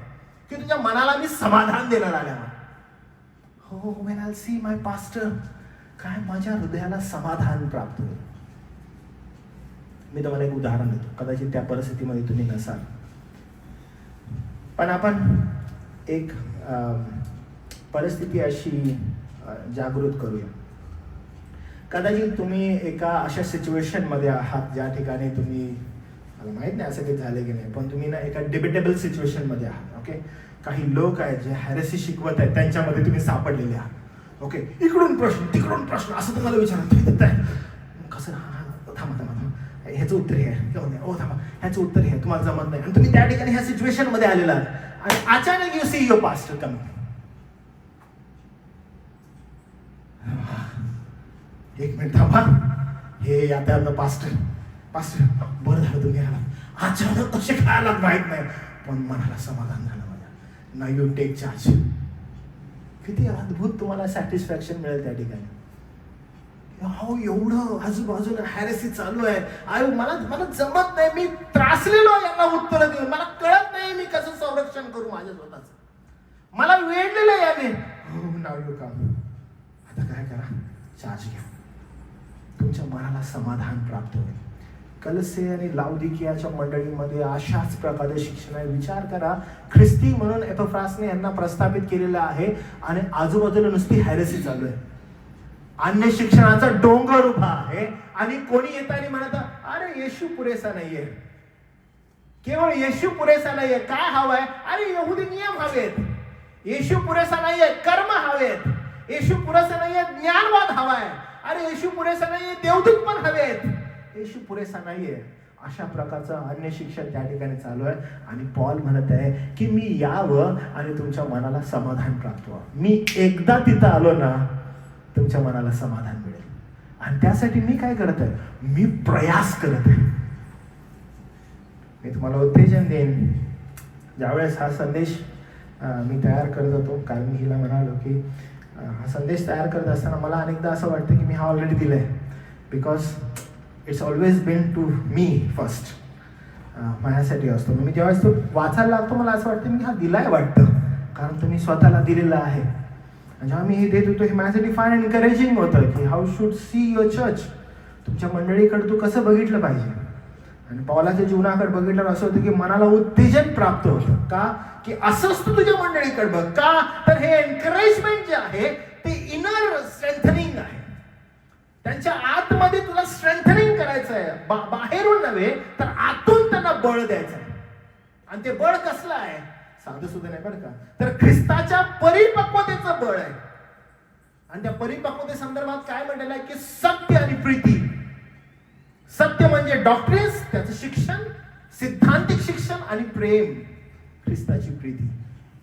की तुझ्या मनाला मी समाधान देणार आल्यावर. हो, when I'll see my pastor, काय माझ्या हृदयाला समाधान प्राप्त होईल. मी तुम्हाला एक उदाहरण देतो. कदाचित त्या परिस्थितीमध्ये तुम्ही नसाल, पण आपण एक परिस्थिती अशी जागृत करूया. कदाचित तुम्ही एका अशा सिच्युएशन मध्ये आहात ज्या ठिकाणी तुम्ही, मला माहित नाही असं काही झाले की नाही, पण तुम्ही ना एका डिबेटेबल सिच्युएशन मध्ये आहात. ओके, काही लोक आहेत जे हेरेसी शिकवत आहेत, त्यांच्यामध्ये तुम्ही सापडलेले आहात. ओके, इकडून प्रश्न तिकडून प्रश्न असं तुम्हाला विचारत कसं, थांबा ह्याचं उत्तर हे आहे, थांबा ह्याचं उत्तर हे तुम्हाला जमत नाही, आणि तुम्ही त्या ठिकाणी ह्या सिच्युएशन मध्ये आलेला आहात आणि अचानक you see your pastor coming. एक मिनिट थांबा, हे आता पास्टर पास्टर बरं झालं तुम्ही आलात, अचानक कसे काय आलात माहित नाही, पण मनाला समाधान झालं माझ्या. नाव यू टेक चार्ज. किती अद्भुत तुम्हाला सॅटिस्फॅक्शन मिळेल त्या ठिकाणी. हो, एवढं आजूबाजूला हॅरेसी चालू आहे, मला जमत नाही, मी त्रासलेलो यांना उत्तर देऊन, मला कळत नाही मी कसं संरक्षण करू माझ्या स्वतःच, मला वेडलेलं आहे याने. हो, नाव यू काम. आता काय करा, चार्ज घ्या, तुमच्या मनाला समाधान प्राप्त होईल. कलसे आणि लाउदिकियाच्या मंडळीमध्ये अशाच प्रकारे शिक्षण आहे. विचार करा, ख्रिस्ती म्हणून एपफ्रासने यांना प्रस्थापित केलेलं आहे आणि आजूबाजूला नुसती हॅरेसी चालू आहे, अन्य शिक्षणाचा डोंगर उभा आहे. आणि कोणी येत आणि म्हणत, अरे येशू पुरेसा नाहीये, केवळ येशू पुरेसा नाहीये, काय हवंय, अरे यहुदी नियम हवेत, येशू पुरेसा नाहीये, कर्म हवेत, येशू पुरेसा नाहीये, ज्ञानवाद हवाय, अरे येशू पुरेसा नाहीये, देवदूत पण हवेत, येशू पुरेसा नाहीये. अशा प्रकारचं अन्य शिक्षण त्या ठिकाणी चालू आहे. आणि पॉल म्हणत आहे की मी यावं आणि तुमच्या मनाला समाधान प्राप्त व्हावं. मी एकदा तिथं आलो ना, तुमच्या मनाला समाधान मिळेल. आणि त्यासाठी मी काय करत आहे, मी प्रयास करत आहे. मी तुम्हाला उत्तेजन देईन. ज्यावेळेस हा संदेश मी तयार करत होतो, कारण मी हिला म्हणालो की हा संदेश तयार करत असताना मला अनेकदा असं वाटतं की मी हा ऑलरेडी दिलाय, because it's always been to me first. माझ्यासाठी असतो. मी ज्यावेळेस तो वाचायला लागतो मला असं वाटतं मी हा दिलाय वाटतं, कारण तुम्ही स्वतःला दिलेला आहे. जेव्हा मी हे देत होतो हे माझ्यासाठी फार एनकरेजिंग होतं की how should see your church. तुमच्या मंडळीकडे तू कसं बघितलं पाहिजे. आणि पौलाच्या जीवनाकडे बघितलं असं होतं की मनाला उत्तेजन प्राप्त होतं. का की असंच तू तुझ्या मंडळीकडे बघ. का तर हे एनकरेजमेंट जे आहे ते इनर स्ट्रेंथनिंग आहे. त्यांच्या आतमध्ये तुला स्ट्रेंथनिंग करायचं आहे, बाहेरून नव्हे तर आतून त्यांना बळ द्यायचं आहे. आणि ते बळ कसलं आहे, साधं सुद्धा नाही बरं का, तर ख्रिस्ताच्या परिपक्वतेचं बळ आहे. आणि त्या परिपक्वते संदर्भात काय म्हटलेलं आहे की सत्य आणि प्रीती. सत्य म्हणजे डॉक्ट्रिन्स, त्याचं शिक्षण, सिद्धांतिक शिक्षण, आणि प्रेम, ख्रिस्ताची प्रीती,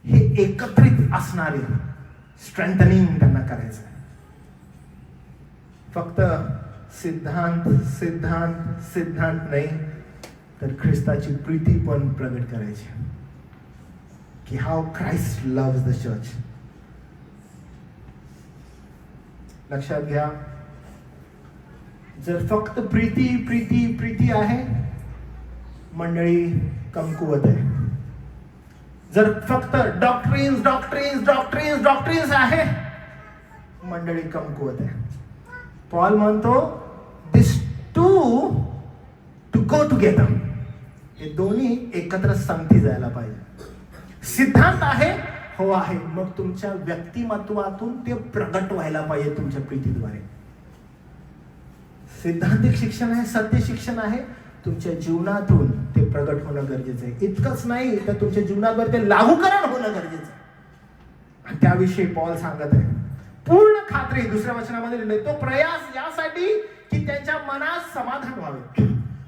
हे एकत्रित असणारे स्ट्रेंथनिंग त्यांना करायचं आहे. फक्त सिद्धांत सिद्धांत सिद्धांत नाही तर ख्रिस्ताची प्रीती पण प्रगट करायची की how Christ loves the church. लक्षात घ्या, जर फक्त प्रीती प्रीती प्रीती आहे, मंडळी कमकुवत आहे. जर फक्त डॉक्ट्रिन्स डॉक्ट्रिन्स डॉक्ट्रिन्स डॉक्ट्रिन्स आहे, मंडळी कमकुवत आहे. पॉल म्हणतो दिस टू गो टुगेदर. हे दोन्ही एकत्र संगती जायला पाहिजे. सिद्धांत आहे, हो आहे, मग तुमच्या व्यक्तिमत्वातून ते प्रगट व्हायला पाहिजे तुमच्या प्रीतीद्वारे. सिद्धांतिक शिक्षण आहे, सत्य शिक्षण आहे, तुमच्या जीवनातून ते प्रगट होणं गरजेचं आहे. इतकंच नाही तर तुमच्या जीवनावर ते लागूकरण होणं गरजेचं आहे. आणि त्याविषयी पॉल सांगत आहे पूर्ण खात्री. दुसऱ्या वचनामध्ये लिहिलंय तो प्रयास यासाठी की त्यांच्या मनात समाधान व्हावे,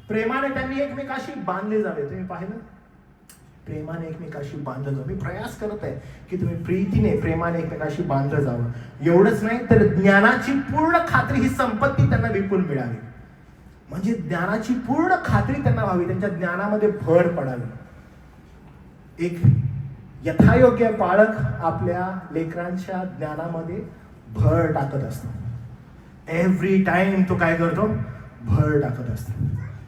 प्रेमाने त्यांनी एकमेकाशी बांधले जावे. तुम्ही पाहिलं, प्रेमाने एकमेकाशी बांधलं जावं. मी प्रयास करत आहे की तुम्ही प्रीतीने प्रेमाने एकमेकाशी बांधलं जावं. एवढंच नाही तर ज्ञानाची पूर्ण खात्री, ही संपत्ती त्यांना विपुल मिळावी. म्हणजे ज्ञानाची पूर्ण खात्री त्यांना व्हावी, त्यांच्या ज्ञानामध्ये भर पडावी. एक यथायोग्य पालक आपल्या लेकरांच्या ज्ञानामध्ये भर टाकत असतो. एव्हरी टाइम तो काय करतो, भर टाकत असतो,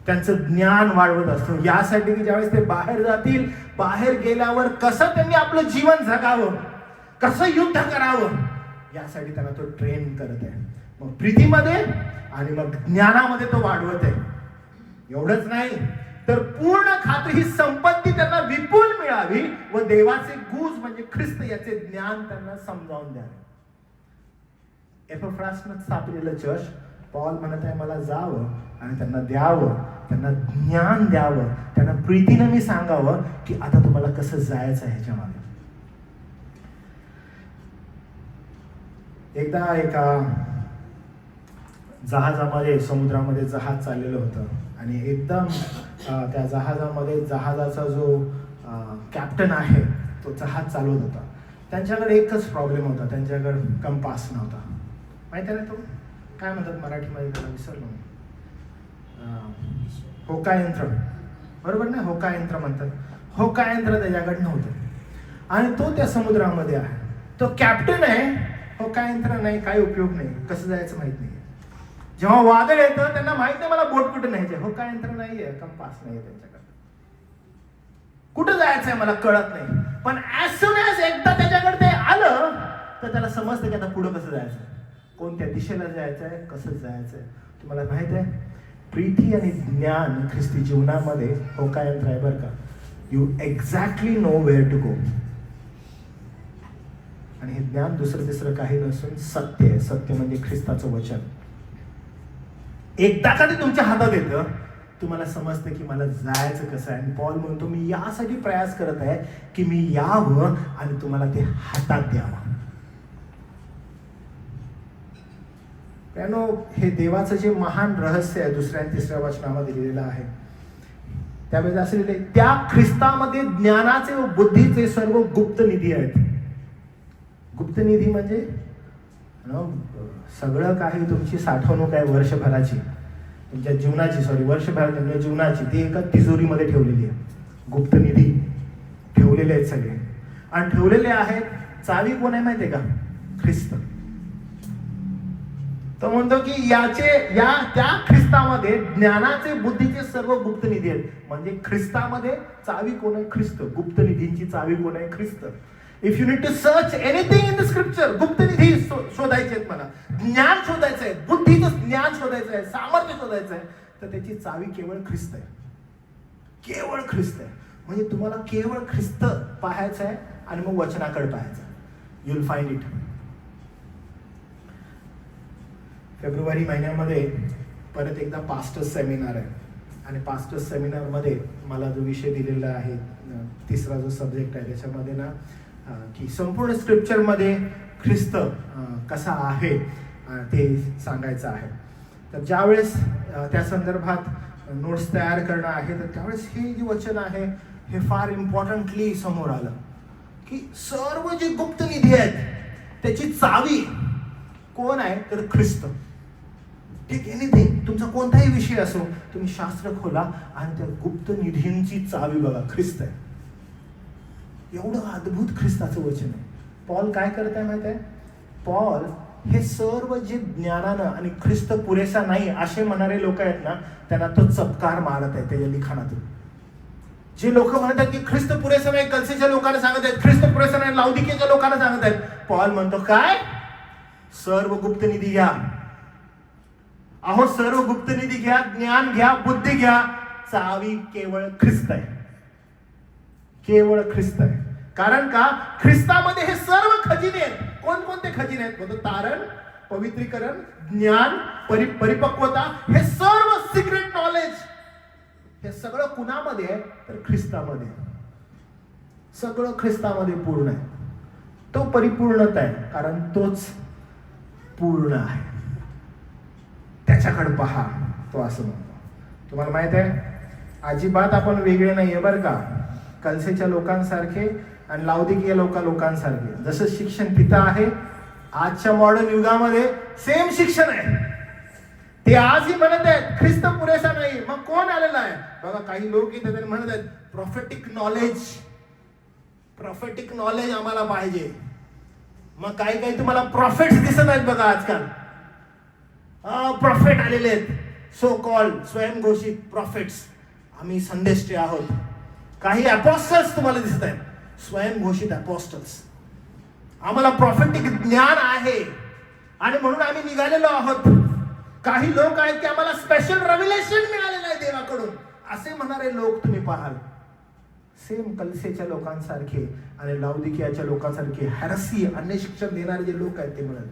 त्यांचं ज्ञान वाढवत असतो. यासाठी की ज्यावेळेस ते बाहेर जातील, बाहेर गेल्यावर कसं त्यांनी आपलं जीवन जगावं, कसं युद्ध करावं, यासाठी त्यांना तो ट्रेन करत आहे. मग प्रीतीमध्ये आणि मग ज्ञानामध्ये तो वाढवत आहे. एवढंच नाही तर पूर्ण खात्री, ही संपत्ती त्यांना विपुल मिळावी व देवाचे गुज म्हणजे ख्रिस्त याचे ज्ञान त्यांना समजावून द्यावे. एपफ्रासनं स्थापलेलं चर्च, पॉल म्हणत आहे मला जावं आणि त्यांना द्यावं, त्यांना ज्ञान द्यावं, त्यांना प्रीतीनं मी सांगावं की आता तुम्हाला कसं जायचं आहे ह्याच्या मागे. एकदा एका जहाजामध्ये, समुद्रामध्ये जहाज चाललेलं होतं आणि एकदम त्या जहाजामध्ये जहाजाचा जो कॅप्टन आहे तो जहाज चालवत होता. त्यांच्याकडे एकच प्रॉब्लेम होता, त्यांच्याकडे कंपास नव्हता. माहिती आहे ना तो काय म्हणतात मराठीमध्ये, त्याला विसरलो. होकायंत्र, बरोबर ना, होकायंत्र म्हणतात. होकायंत्र त्याच्याकडे नव्हतं आणि तो त्या समुद्रामध्ये आहे. तो कॅप्टन आहे, होकायंत्र नाही, काही उपयोग नाही, कसं जायचं माहित नाही. जेव्हा वादळ येतं त्यांना माहित नाही मला बोट कुठे न्यायचे, होकायंत्र नाहीये, कंपास नाहीये त्यांच्याकडे, कुठं जायचंय मला कळत नाही. पण ऍज सून ऍज एकदा त्याच्याकडे ते आलं तर त्याला समजतं की आता पुढं कसं जायचं, कोणत्या दिशेला जायचंय, कसं जायचंय. तुम्हाला माहित आहे, प्रीती आणि ज्ञान ख्रिस्ती जीवनामध्ये होकायंत्र आहे बरं का. You exactly know where to go. आणि हे ज्ञान दुसरं तिसरं काही नसून सत्य आहे. सत्य म्हणजे ख्रिस्ताचं वचन. एकदा का ते तुमच्या हातात येतं तुम्हाला समजतं की मला जायचं कसं आहे. आणि पॉल म्हणतो मी यासाठी प्रयास करत आहे की मी यावं आणि तुम्हाला ते हातात द्यावं. त्यानो हे देवाचं जे महान रहस्य आहे दुसऱ्या आणि तिसऱ्या वचनामध्ये लिहिलेलं आहे. त्यावेळेस असं लिहिले, त्या ख्रिस्तामध्ये ज्ञानाचे व बुद्धीचे सर्व गुप्त निधी आहेत. गुप्त निधी म्हणजे सगळं काही तुमची साठवणूक आहे वर्षभराची, तुमच्या जीवनाची, वर्षभराच्या जीवनाची, ती एका तिजोरीमध्ये ठेवलेली आहे. गुप्त निधी ठेवलेले आहेत सगळे. आणि ठेवलेले आहेत, चावी कोण आहे माहितीये का? ख्रिस्त. तो म्हणतो की त्या ख्रिस्तामध्ये ज्ञानाचे बुद्धीचे सर्व गुप्त निधी आहेत. म्हणजे ख्रिस्तामध्ये चावी कोण आहे? ख्रिस्त. गुप्त निधींची चावी कोण आहे? ख्रिस्त. If you need to search anything in the scripture, गुप्त निधी शोधायचे आहेत मला, ज्ञान शोधायचं आहे, बुद्धीचं ज्ञान शोधायचं आहे, सामर्थ्य शोधायचं आहे, तर त्याची चावी केवळ ख्रिस्त आहे. केवळ ख्रिस्त आहे. म्हणजे तुम्हाला केवळ ख्रिस्त पाहायचं आहे आणि मग वचनाकडे पाहायचं. You will find it. February महिन्यामध्ये परत एकदा पास्टर्स सेमिनार आहे आणि पास्टर्स सेमिनारमध्ये मला जो विषय दिलेला आहे, तिसरा जो सब्जेक्ट आहे, त्याच्यामध्ये ना की संपूर्ण स्क्रिप्चरमध्ये ख्रिस्त कसा आहे ते सांगायचं आहे. तर ज्यावेळेस त्या संदर्भात नोट्स तयार करणं आहे तर त्यावेळेस हे जे वचन आहे हे फार इम्पॉर्टंटली समोर आलं की सर्व जे गुप्त निधी आहेत त्याची चावी कोण आहे? तर ख्रिस्त. ठीक आहे नाही, तुमचा कोणताही विषय असो, तुम्ही शास्त्र खोला आणि त्या गुप्त निधींची चावी बघा, ख्रिस्त आहे. एवढं अद्भुत ख्रिस्ताचं वचन आहे. पॉल काय करत आहे माहिती आहे? पॉल हे सर्व जे ज्ञानानं आणि ख्रिस्त पुरेसा नाही असे म्हणणारे लोक आहेत ना, त्यांना तो चपकार मारत आहे त्याच्या लिखाणातून. जे लोक म्हणतात की ख्रिस्त पुरेसा नाही, कलसीच्या लोकांना सांगत आहेत ख्रिस्त पुरेसा नाही, लाउदिकेच्या लोकांना सांगत आहेत, पॉल म्हणतो काय? सर्व गुप्त निधी घ्या. अहो सर्व गुप्त निधी घ्या, ज्ञान घ्या, बुद्धी घ्या, चावी केवळ ख्रिस्त आहे. केवळ ख्रिस्त आहे. कारण का? ख्रिस्तामध्ये हे सर्व खजिने आहेत. कोणकोणते खजिने आहेत? म्हणजे तारण, पवित्रीकरण, ज्ञान, परिपक्वता, हे सर्व सिक्रेट नॉलेज, हे सगळं कुणामध्ये आहे? तर ख्रिस्तामध्ये. सगळं ख्रिस्तामध्ये पूर्ण आहे. तो परिपूर्णता आहे कारण तोच पूर्ण आहे. त्याच्याकडे पहा, तो असं म्हणतो. तुम्हाला माहित आहे अजिबात आपण वेगळे नाहीये बरं का, कलसेच्या लोकांसारखे आणि लाउदिकीय लोकांसारखे. जसं शिक्षण पिता आहे आजच्या मॉडर्न युगामध्ये सेम शिक्षण आहे. ते आजही म्हणत आहेत ख्रिस्त पुरेसा नाही. मग कोण आलेला आहे बघा? काही लोक इथे म्हणत आहेत प्रॉफेटिक नॉलेज, प्रॉफेटिक नॉलेज आम्हाला पाहिजे. मग काही तुम्हाला प्रॉफिट्स दिसत आहेत बघा आजकाल. प्रॉफिट आलेले आहेत, सो कॉल्ड स्वयंघोषित प्रॉफिट्स. आम्ही संदेष्टे आहोत. काही अपोस्टल्स तुम्हाला दिसत आहेत, स्वयंघोषित अपोस्टल्स. आम्हाला प्रॉफिटिक ज्ञान आहे आणि म्हणून आम्ही निघालेलो आहोत. काही लोक आहेत की आम्हाला स्पेशल रेव्हिलेशन मिळालेलं आहे देवाकडून, असे म्हणणारे लोक तुम्ही पाहाल. सेम कलसेच्या लोकांसारखे आणि लाउदिकियाच्या लोकांसारखे हेरेसी, अन्य शिक्षण देणारे जे लोक आहेत ते म्हणत,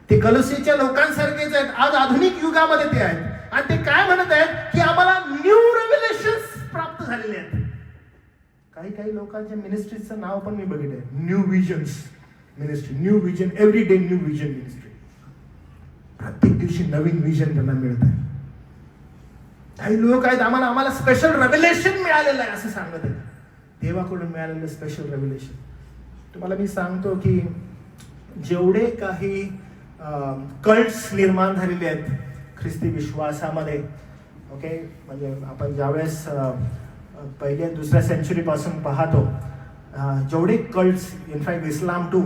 ते कलसेच्या लोकांसारखेच आहेत. आज आधुनिक युगामध्ये ते आहेत आणि ते काय म्हणत आहेत की आम्हाला न्यू रेव्हिलेशन्स प्राप्त झालेले आहेत. काही लोकांच्या मिनिस्ट्रीचं नाव पण मी बघितलंय, new visions ministry, new vision, every day new vision ministry. प्रत्येक दिवशी नवीन विजन त्यांना मिळत आहे. काही लोक आहेत आम्हाला स्पेशल रेव्हिलेशन मिळालेलं आहे असं सांगत आहेत. देवाकडून मिळालेलं स्पेशल रेव्हिलेशन. तुम्हाला मी सांगतो की जेवढे काही कल्ट्स निर्माण झालेले आहेत ख्रिस्ती विश्वासामध्ये, ओके. म्हणजे आपण ज्यावेळेस पहिल्या दुसऱ्या सेंचुरीपासून पाहतो, जेवढे कल्ट्स, इनफॅक्ट इस्लाम टू,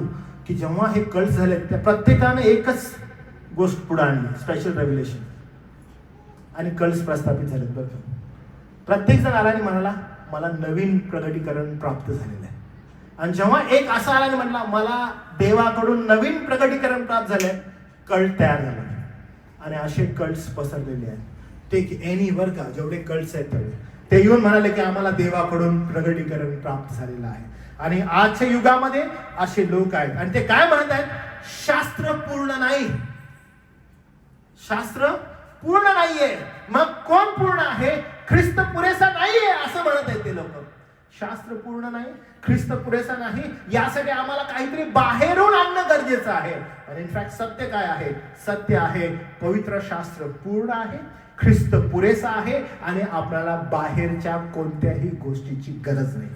की जेव्हा हे कल्ट्स झाले त्या प्रत्येकानं एकच गोष्ट पुढे आणली, स्पेशल रेव्हिलेशन, आणि कल्ट्स प्रस्थापित झालेत. बरं, प्रत्येक जण आला आणि म्हणाला मला नवीन प्रगटीकरण प्राप्त झालेलं आहे. आणि जेव्हा एक असा आला आणि म्हणला मला देवाकडून नवीन प्रगटीकरण प्राप्त झालंय, कल्ट तयार झाला. आणि असे कल्ट्स पसरलेले आहेत. टेक एनी बरं का, जेवढे कल्ट्स आहेत तेवढे, ते येऊन म्हणाले की आम्हाला देवाकडून प्रगटीकरण प्राप्त झालेलं आहे. आणि आजच्या युगामध्ये असे लोक आहेत आणि ते काय म्हणत आहेत, शास्त्र पूर्ण नाही, शास्त्र पूर्ण नाहीये. मग कोण पूर्ण आहे? ख्रिस्त पुरेसा नाहीये असं म्हणत आहेत ते लोक. शास्त्र पूर्ण नाही, ख्रिस्त पुरेसा नाही, यासाठी आम्हाला काहीतरी बाहेरून आणणं गरजेचं आहे. आणि इनफॅक्ट सत्य काय आहे? सत्य आहे पवित्र शास्त्र पूर्ण आहे, ख्रिस्त पुरेसा आहे आणि आपल्याला बाहेरच्या कोणत्याही गोष्टीची गरज नाही.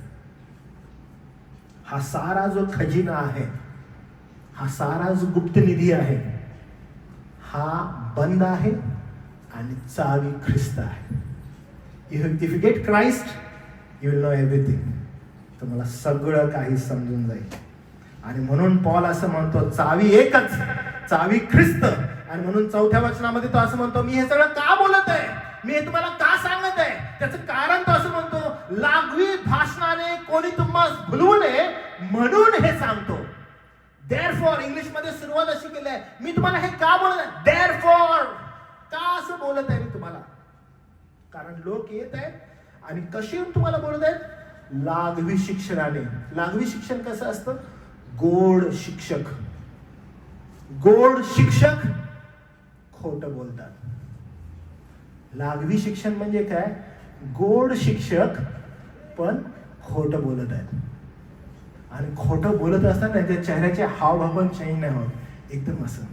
हा सारा जो खजिना आहे, हा सारा जो गुप्त निधी आहे, हा बंद आहे आणि चावी ख्रिस्त आहे. If you get Christ you will know everything. तुम्हाला सगळं काही समजून जाईल. आणि म्हणून पॉल असं म्हणतो चावी एकच, चावी ख्रिस्त. आणि म्हणून 4थ्या वचनामध्ये तो असं म्हणतो, मी हे सगळं का बोलत आहे, मी हे तुम्हाला का सांगत आहे, त्याचं कारण तो असं म्हणतो, लागवी भाषणाने कोणी तुम्हाला भुलवू नये म्हणून हे सांगतो. देअरफॉर, इंग्लिश मध्ये सुरुवात अशी केली आहे, मी तुम्हाला हे का बोलत आहे, देअरफॉर, का असं बोलत आहे मी तुम्हाला? कारण लोक येत आहेत आणि कशी तुम्हाला बोलत आहेत, लागवी शिक्षणाने. लागवी शिक्षण कसं असतं? गोड शिक्षक. गोड शिक्षक खोटं बोलतात. लागवी शिक्षण म्हणजे काय? गोड शिक्षक पण खोटं बोलत आहेत. आणि खोटं बोलत असताना त्यांच्या चेहऱ्याचे हावभाव पण चेंज नाही होत, एकदम असं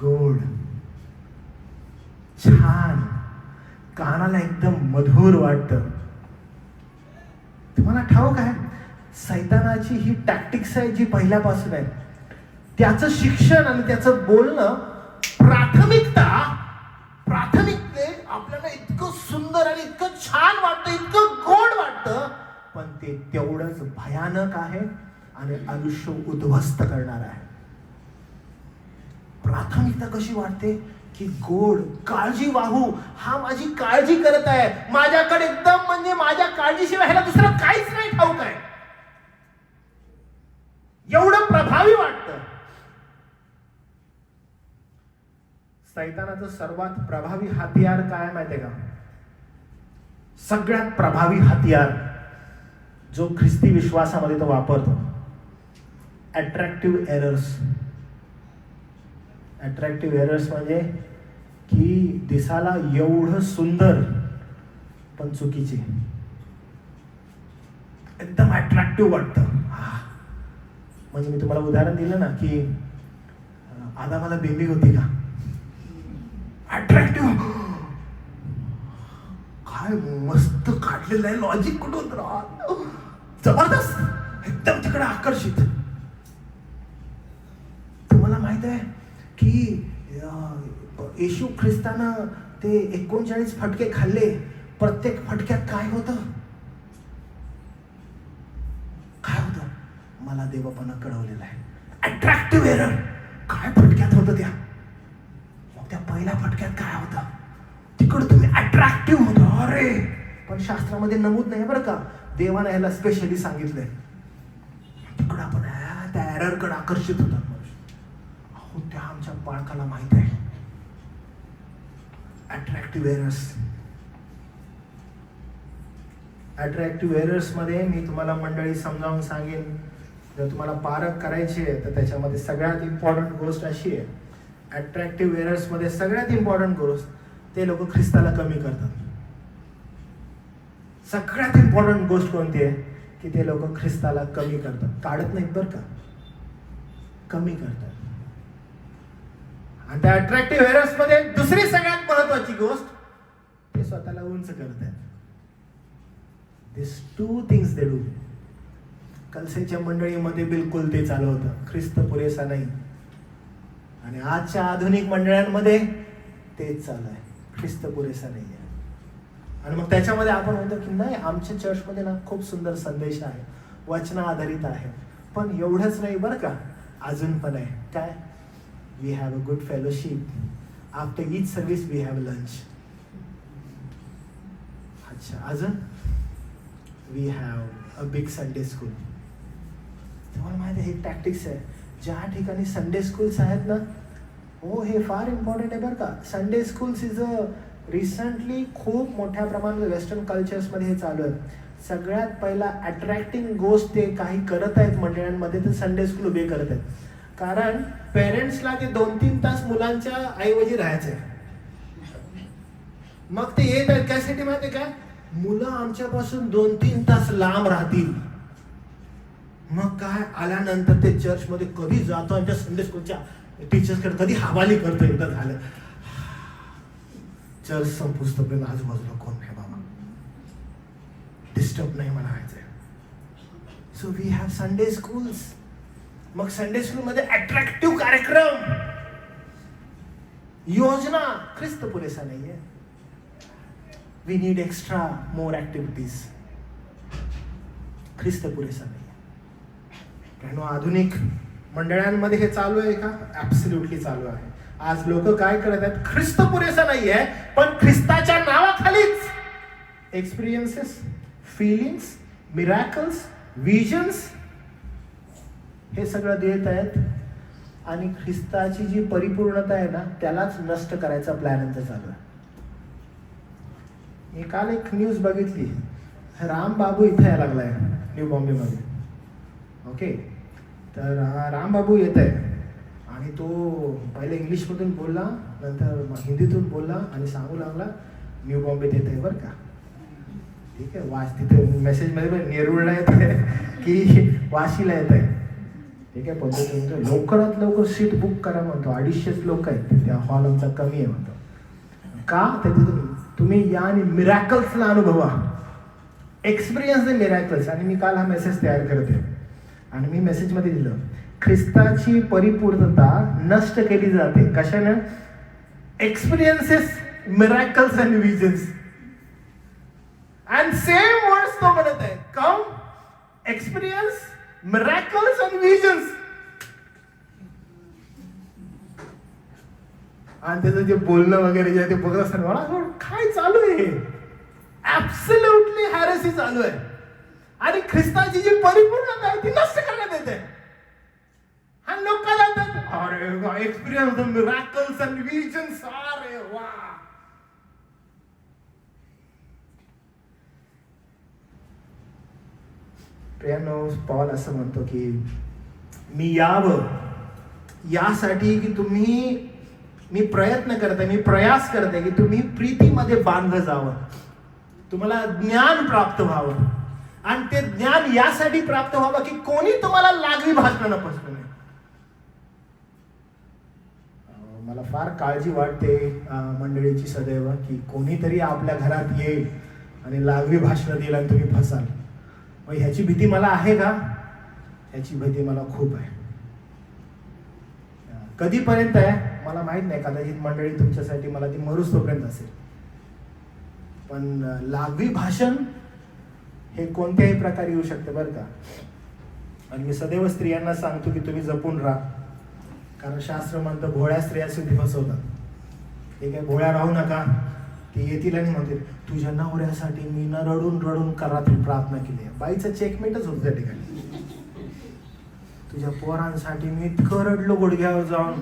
गोड, छान, कानाला एकदम मधुर वाटतं. तुम्हाला ठाऊक आहे, सैतानाची ही टॅक्टिक्स आहे जी पहिल्यापासून आहे. त्याचं शिक्षण आणि त्याचं बोलणं प्राथमिकते आपल्याला इतकं सुंदर आणि इतकं छान वाटतं, इतकं गोड वाटतं, पण ते तेवढंच भयानक आहे आणि आयुष्य उद्ध्वस्त करणार आहे. प्राथमिकता कशी वाटते की गोड, काळजी वाहू, हा माझी काळजी करत आहे, माझ्याकडे एकदम म्हणजे माझ्या काळजीशिवाय ह्याला दुसरं काहीच नाही ठाऊक आहे, एवढं प्रभावी वाटतं. सैतानाचं सर्वात प्रभावी हतियार काय माहितीये का? सगळ्यात प्रभावी हतियार जो ख्रिस्ती विश्वासामध्ये तो वापरतो, अट्रॅक्टिव्ह एरर्स. अट्रॅक्टिव्ह एरर्स म्हणजे की दिसायला एवढं सुंदर पण चुकीचे, एकदम अट्रॅक्टिव्ह वाटतं. म्हणजे मी तुम्हाला उदाहरण दिलं ना की आदामाला बेबी होती का, अट्रॅक्टिव्ह, काय मस्त काढलेलं आहे, लॉजिक कुठून राहत, जबरदस्त, एकदम तिकडे आकर्षित. तुम्हाला माहित आहे की येशू ख्रिस्तानं ते 39 फटके खाल्ले, प्रत्येक फटक्यात काय होतं? काय होतं? मला देवपणा कळवलेला आहे. Attractive error. काय फटक्यात होतं त्या? मग त्या पहिल्या फटक्यात काय होतं? तिकडं तुम्ही अट्रॅक्टिव्ह होता. अरे, पण शास्त्रामध्ये नमूद नाही बरं का, देवाने ह्याला स्पेशली सांगितलंय. तिकडं आपण त्या एररकडे आकर्षित होतात. अहो, त्या आमच्या बाळकाला माहित आहे. Attractive errors. अट्रॅक्टिव्ह एरर्स मध्ये मी तुम्हाला मंडळी समजावून सांगेन, जर तुम्हाला पारख करायची आहे तर त्याच्यामध्ये सगळ्यात इम्पॉर्टंट गोष्ट अशी आहे, अट्रॅक्टिव्ह एरर्स मध्ये सगळ्यात इम्पॉर्टंट गोष्ट, ते लोक ख्रिस्ताला कमी करतात. सगळ्यात इम्पॉर्टंट गोष्ट कोणती आहे की ते लोक ख्रिस्ताला कमी करतात, काढत नाहीत बरं का, कमी करतात. आणि त्या अट्रॅक्टिव्ह एरर्स मध्ये दुसरी सगळ्यात महत्वाची गोष्ट, ते स्वतःला उंच करतात. दिस टू थिंग्स दे डू. कलसेच्या मंडळीमध्ये बिलकुल ते चालू होतं, ख्रिस्त पुरेसा नाही. आणि आजच्या आधुनिक मंडळांमध्ये तेच चालू आहे, ख्रिस्त पुरेसा नाही आहे. आणि मग त्याच्यामध्ये आपण म्हणतो की नाही, आमच्या चर्चमध्ये ना खूप सुंदर संदेश आहे, वचना आधारित आहे, पण एवढंच नाही बरं का, अजून पण आहे काय, we have a good fellowship, after each service we have lunch. अच्छा, अजून we have a big Sunday school. तुम्हाला माहिती आहे हे टॅक्टिक्स आहे. ज्या ठिकाणी संडे स्कूल्स आहेत ना, हो हे फार इम्पॉर्टंट आहे बरं का. Sunday schools is a recently खूप मोठ्या प्रमाणात वेस्टर्न कल्चर्समध्ये हे चालू आहे. सगळ्यात पहिला अट्रॅक्टिंग गोष्ट ते काही करत आहेत मंडळांमध्ये, तर संडे स्कूल उभे करत आहेत. कारण पेरेंट्सला ते 2-3 तास मुलांच्या ऐवजी राहायचंय. मग ते येत आहेत त्यासाठी माहिती काय, मुलं आमच्यापासून 2-3 तास लांब राहतील. मग काय, आल्यानंतर ते चर्चमध्ये कधी जातो आणि त्या संडे स्कूलच्या टीचर्सकडे कधी हवाली करतो. एकदा झालं चर्च संपुस्तपर्यंत आजूबाजूला कोण नाही बाबा, डिस्टर्ब नाही मला व्हायचंय. So we have Sunday schools. मग संडे स्कूल मध्ये अट्रॅक्टिव्ह कार्यक्रम, योजना, ख्रिस्त पुरेसा नाहीये. We need extra more activities. ख्रिस्त पुरेसा नाहीये. आधुनिक मंडळांमध्ये हे चालू आहे का? ऍब्सोल्युटली चालू आहे. आज लोक काय करत आहेत, ख्रिस्त पुरेसा नाहीये, पण ख्रिस्ताच्या नावाखालीच एक्सपिरियन्सेस, फीलिंग्स, मिरॅकल्स, विजन्स हे सगळं देत आहेत. आणि ख्रिस्ताची जी परिपूर्णता आहे ना, त्यालाच नष्ट करायचा प्लॅन यांचा चालू आहे. मी काल एक न्यूज बघितली, राम बाबू इथे यायला लागलाय न्यू बॉम्बेमध्ये. ओके, तर राम बाबू येत आहे आणि तो पहिले इंग्लिशमधून बोलला, नंतर हिंदीतून बोलला आणि सांगू लागला न्यू बॉम्बेत येत आहे बरं का. ठीक आहे, वाश तिथे मेसेजमध्ये पण नेरूळला येत आहे की वाशीला येत आहे. ठीक आहे, पद्धतीने लवकरात लवकर सीट बुक करा म्हणतो. 250 लोक आहेत, त्या हॉल आमचा कमी आहे म्हणतो. का, तर तिथून तुम्ही या आणि मिरॅकल्सला अनुभवा, एक्सपिरियन्स द मिरॅकल्स. आणि मी काल हा मेसेज तयार करते आणि मी मेसेजमध्ये दिलं, ख्रिस्ताची परिपूर्णता नष्ट केली जाते कशानं? Experiences, miracles and visions. And same words तो म्हणत आहे, come, experience, miracles and visions. आणि त्याचं जे बोलणं वगैरे जे आहे ते बघत असताना मला काय चालू आहे, ऍब्सोल्युटली हॅरेसी चालू आहे. आणि ख्रिस्ताची जी परिपूर्णता आहे ती नष्ट करण्यात येते. आणि लोक काय म्हणतात, अरे experience the miracles and visions, अरे वा. प्रियांनो, पॉल असं म्हणतो की मी यावं यासाठी की तुम्ही, मी प्रयत्न करते, मी प्रयास करते की तुम्ही प्रीतीमध्ये बांधलं जावं, तुम्हाला ज्ञान प्राप्त व्हावं. आणि ते ज्ञान यासाठी प्राप्त व्हावं की कोणी तुम्हाला लागवी भाषणानं फसवू नये. मला फार काळजी वाटते मंडळीची सदैव, की कोणीतरी आपल्या घरात येईल आणि लागवी भाषणं देईल आणि तुम्ही फसाल. मग ह्याची भीती मला आहे का? ह्याची भीती मला खूप आहे. कधीपर्यंत आहे मला माहित नाही, कदाचित मंडळी तुमच्यासाठी मला ती मरुस्तोपर्यंत असेल. पण लागवी भाषण हे कोणत्याही प्रकारे येऊ शकते बरं का. आणि मी सदैव स्त्रियांना सांगतो की तुम्ही जपून राहा, कारण शास्त्र म्हणतं भोळ्या स्त्रिया सुद्धा फसवतात. ठीक आहे, भोळ्या राहू नका. ते येतील आणि म्हणतील तुझ्या नवऱ्यासाठी मी न रडून रडून रात्री प्रार्थना केली. बाईचं चेकमेटच होतं त्या ठिकाणी. तुझ्या पोरांसाठी मी इतकं रडलो गुडघ्यावर जाऊन,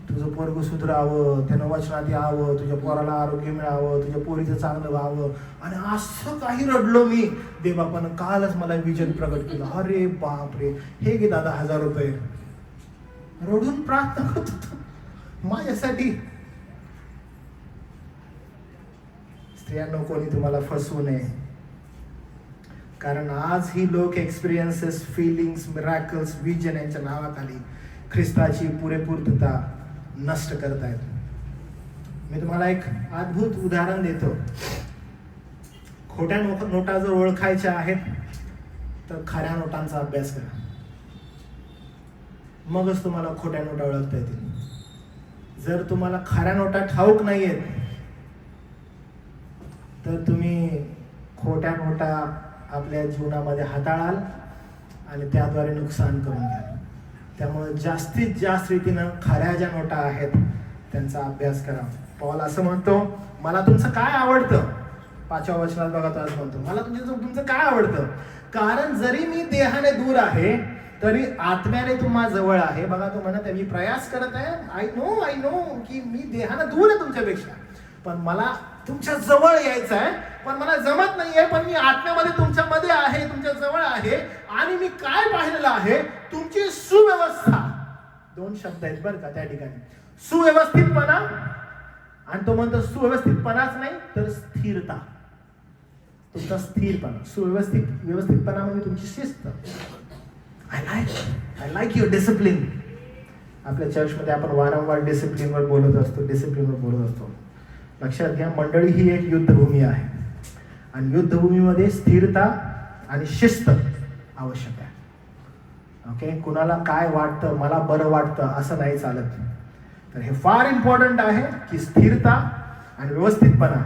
तुझं पोरग सुधरावं, त्यानं वचनात यावं, तुझ्या पोराला आरोग्य मिळावं, तुझ्या पोरीचं चांगलं व्हावं. आणि असं काही रडलो मी. देवबापानं कालच मला विजन प्रकट केलं. अरे बापरे, हे घे दादा 1000 रुपये. रडून प्रार्थना करत होतो माझ्यासाठी. स्त्रियांनो, कोणी तुम्हाला फसवू नये, कारण आज ही लोक एक्सपिरियन्सेस, फिलिंग्स, मिरॅकल्स, विजन यांच्या नावाखाली ख्रिस्ताची पुरेपूर्तता नष्ट करत आहेत. मी तुम्हाला एक अद्भुत उदाहरण देतो. खोट्या नोटा जर ओळखायच्या आहेत तर खऱ्या नोटांचा अभ्यास करा, मगच तुम्हाला खोट्या नोटा ओळखता येतील. जर तुम्हाला खऱ्या नोटा ठाऊक नाहीयेत तर तुम्ही खोट्या नोटा आपल्या जीवनामध्ये हाताळाल आणि त्याद्वारे नुकसान करून घ्याल. त्यामुळे जास्तीत जास्त रीतीनं खऱ्या ज्या नोटा आहेत त्यांचा अभ्यास करा. पौल असं म्हणतो, मला तुमचं काय आवडतं, 5व्या वचनात बघा तो आज म्हणतो, मला तुमचं काय आवडतं, कारण जरी मी देहाने दूर आहे तरी आत्म्याने तुम्हा जवळ आहे. बघा तो म्हणत आहे, मी प्रयास करत आहे, आय नो की मी देहाने दूर आहे तुमच्यापेक्षा, पण मला तुमच्या जवळ यायचं आहे, पण मला जमत नाहीये, पण मी आत्म्यामध्ये तुमच्यामध्ये आहे, तुमच्या जवळ आहे. आणि मी काय पाहिलेलं आहे, तुमची सुव्यवस्था. 2 शब्द आहेत बरं का त्या ठिकाणी, सुव्यवस्थितपणा, आणि तो म्हणतो सुव्यवस्थितपणाच नाही तर स्थिरता. तुमचा स्थिरपणा, व्यवस्थितपणा म्हणजे तुमची शिस्त. I like your discipline. आपल्या चर्चमध्ये आपण वारंवार डिसिप्लिनवर बोलत असतो. लक्षात घ्या, मंडळी ही एक युद्धभूमी आहे आणि युद्धभूमीमध्ये स्थिरता आणि शिस्त आवश्यक आहे. ओके, कुणाला काय वाटतं, मला बरं वाटतं असं नाही चालत. तर हे फार इम्पॉर्टंट आहे की स्थिरता आणि व्यवस्थितपणा.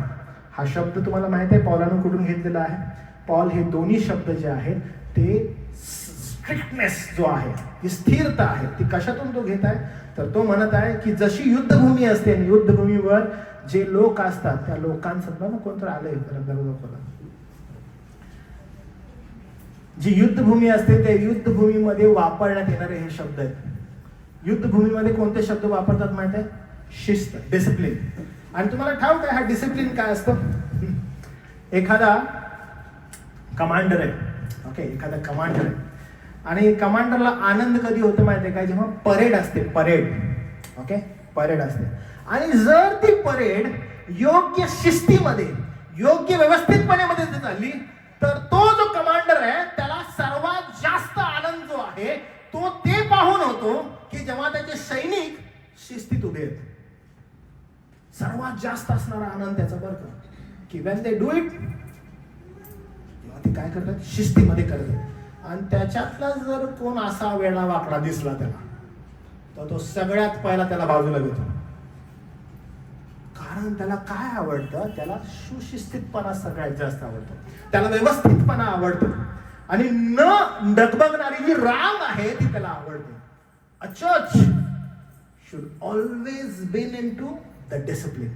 हा शब्द तुम्हाला माहिती आहे पौलानं कुठून घेतलेला आहे. पौल हे दोन्ही शब्द जे आहेत ते स्ट्रिक्टनेस जो आहे, ती स्थिरता आहे, ती कशातून तो घेत आहे, तर तो म्हणत आहे की जशी युद्धभूमी असते, युद्धभूमीवर जे लोक असतात त्या लोकांसंदर्भात कोणतं आलंय जी युद्धभूमी असते त्या युद्धभूमीमध्ये वापरण्यात येणारे हे शब्द आहेत. युद्धभूमीमध्ये कोणते शब्द वापरतात माहिती आहे, शिस्त, डिसिप्लिन. आणि तुम्हाला ठाऊक आहे हा डिसिप्लिन काय असतं. एखादा कमांडर आहे, ओके, एखादा कमांडर आहे आणि कमांडरला आनंद कधी होतो माहिती आहे काय, जेव्हा परेड असते, ओके, परेड असते. आणि जर ती परेड योग्य शिस्तीमध्ये, योग्य व्यवस्थितपणे झाली तर तो जो कमांडर आहे त्याला सर्वात जास्त आनंद जो आहे तो ते पाहून होतो की जेव्हा त्याचे सैनिक शिस्तीत उभे आहेत. सर्वात जास्त असणारा आनंद त्याचा बरं का, की वेन दे डू इट, तेव्हा ते काय करतात, शिस्तीमध्ये करतात. आणि त्याच्यातला जर कोण असा वेळा वाकडा दिसला त्याला, तर तो सगळ्यात पहिला त्याला बाजूला घेतो. कारण त्याला काय आवडतं, त्याला सुशिस्तीतपणा सगळ्यात जास्त आवडतो, त्याला व्यवस्थितपणा आवडतो आणि न डगबगणारी जी रांग आहे ती त्याला आवडते. A church should always been into the discipline.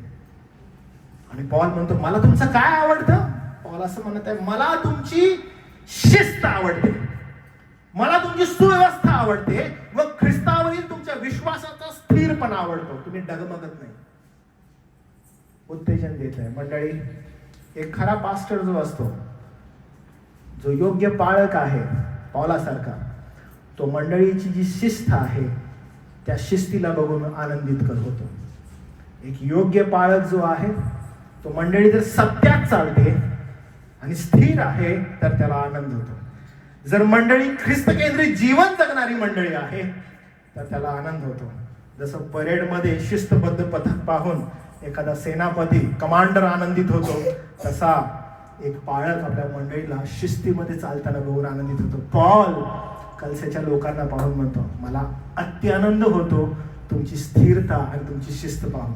आणि पॉल म्हणतो, मला तुमचं काय आवडतं. पॉल असं म्हणत आहे, मला तुमची शिस्त आवडते, मला तुमची सुव्यवस्था आवडते व ख्रिस्तावरील तुमच्या विश्वासाचा स्थिरपणा आवडतो. तुम्ही डगमगत नाही. उत्तेजन देत आहे मंडळी. एक खरा पास्टर जो असतो, जो योग्य पाळक आहे पौलासारखा, तो मंडळीची जी शिस्त आहे त्या शिस्तीला बघून आनंदित करत होतो. एक योग्य पाळक जो आहे तो मंडळी जर सत्यात चालते आणि स्थिर आहे तर त्याला आनंद होतो. जर मंडळी ख्रिस्त केंद्रित जीवन जगणारी मंडळी आहे तर त्याला आनंद होतो. जसं परेडमध्ये शिस्तबद्ध पथक पाहून एखादा सेनापती, कमांडर आनंदित होतो, तसा एक पाळक आपल्या मंडळीला शिस्तीमध्ये चालताना बघून आनंदित होतो. पॉल कलसेच्या लोकांना पाहून म्हणतो, मला अत्यानंद होतो तुमची स्थिरता आणि तुमची शिस्त पाहून.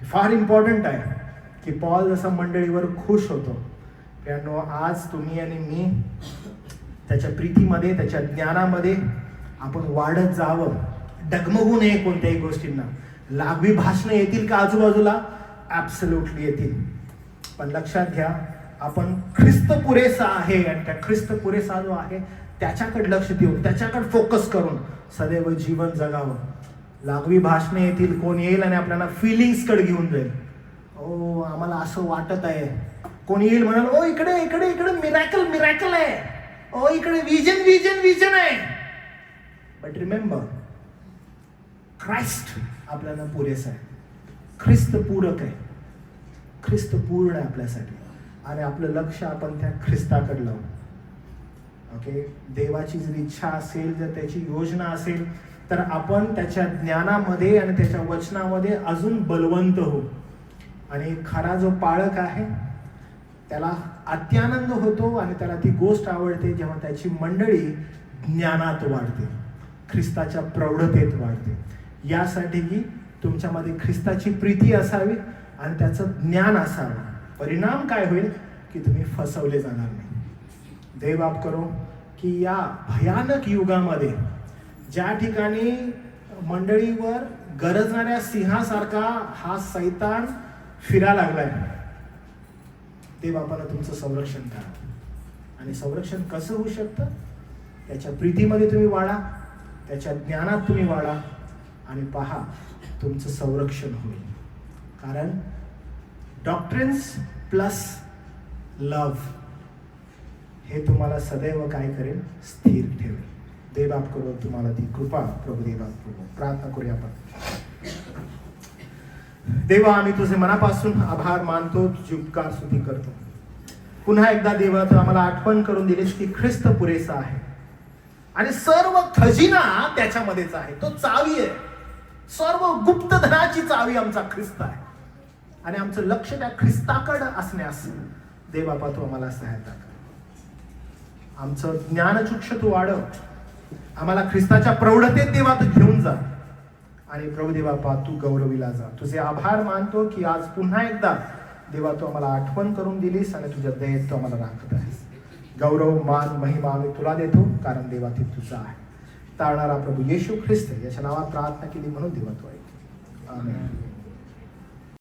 फार इम्पॉर्टंट आहे की पॉल जसा मंडळीवर खुश होतो, त्यानो आज तुम्ही आणि मी त्याच्या प्रीतीमध्ये, त्याच्या ज्ञानामध्ये आपण वाढत जावं. डगमगू नये कोणत्याही गोष्टींना. लागवी भाषणं येतील का आजूबाजूला, ऍब्सोल्युटली येतील, पण लक्षात घ्या आपण ख्रिस्त पुरेसा आहे आणि त्या ख्रिस्त पुरेसा जो आहे त्याच्याकडे लक्ष देऊन, त्याच्याकडे फोकस करून सदैव जीवन जगावं. लागवी भाषणे येतील, कोण येईल आणि आपल्याला फिलिंग्स कडे घेऊन जाईल. ओ आम्हाला असं वाटत आहे, कोण येईल म्हणाल, ओ इकडे इकडे इकडे मिरॅकल आहे, ओ इकडे विजन आहे. बट रिमेंबर, ख्राइस्ट आपल्याला पुरेसा आहे, ख्रिस्त पूरक आहे, ख्रिस्त पूर्ण आहे आपल्यासाठी आणि आपलं लक्ष आपण त्या ख्रिस्ताकडे लावू. ओके, देवाची जर इच्छा असेल, जर त्याची योजना असेल तर आपण त्याच्या ज्ञानामध्ये आणि त्याच्या वचनामध्ये अजून बलवंत होऊ. आणि खरा जो पाळक आहे त्याला अत्यानंद होतो आणि त्याला ती गोष्ट आवडते जेव्हा त्याची मंडळी ज्ञानात वाढते, ख्रिस्ताच्या प्रौढतेत वाढते. यासाठी की तुमच्यामध्ये ख्रिस्ताची प्रीती असावी आणि त्याचं ज्ञान असावं. परिणाम काय होईल की तुम्ही फसवले जाणार नाही। देव बाप करो की या भयानक युगामध्ये ज्या ठिकाणी मंडळीवर गरजणाऱ्या सिंहासारखा हा सैतान फिरा लागलाय, देव बापानं तुमचं संरक्षण करा। आणि संरक्षण कसं होऊ शकतं? त्याच्या प्रीतीमध्ये तुम्ही वाढा, त्याच्या ज्ञानात तुम्ही वाढा आणि पहा तुमचं संरक्षण होईल। कारण डॉक्ट्रिन्स प्लस लव्ह हे तुम्हाला सदैव काय करेल? स्थिर ठेवेल। देवबाप करो तुम्हाला ती कृपा। प्रभू देवबाप करो। प्रार्थना करूया आपण। देवा, आम्ही तुझे मनापासून आभार मानतो, तुझी उपकार स्तुती करतो। पुन्हा एकदा देवा तू आम्हाला आठवण करून दिलीस की ख्रिस्त पुरेसा आहे आणि सर्व खजिना त्याच्यामध्येच आहे। तो चावी आहे, सर्व गुप्त धनाची चावी आमचा ख्रिस्त आहे आणि आमचं लक्ष त्या ख्रिस्ताकडे असण्यास देवबापा तू आम्हाला सहायता कर। आमचं ज्ञानचक्षु तू वाढव, आम्हाला ख्रिस्ताच्या प्रौढतेत देवा तू घेऊन जा आणि प्रभू देवापा तू गौरविला जा। तुझे आभार मानतो की आज पुन्हा एकदा देवा तू आम्हाला आठवण करून दिलीस आणि तुझ्या दयेत तू आम्हाला राखत आहेस। गौरव मान महिमा आम्ही तुला देतो, कारण देवा ते तुझा आहे। तारणारा प्रभू येशू ख्रिस्त याच्या नावात प्रार्थना केली म्हणून देवा तू ऐक। आमेन।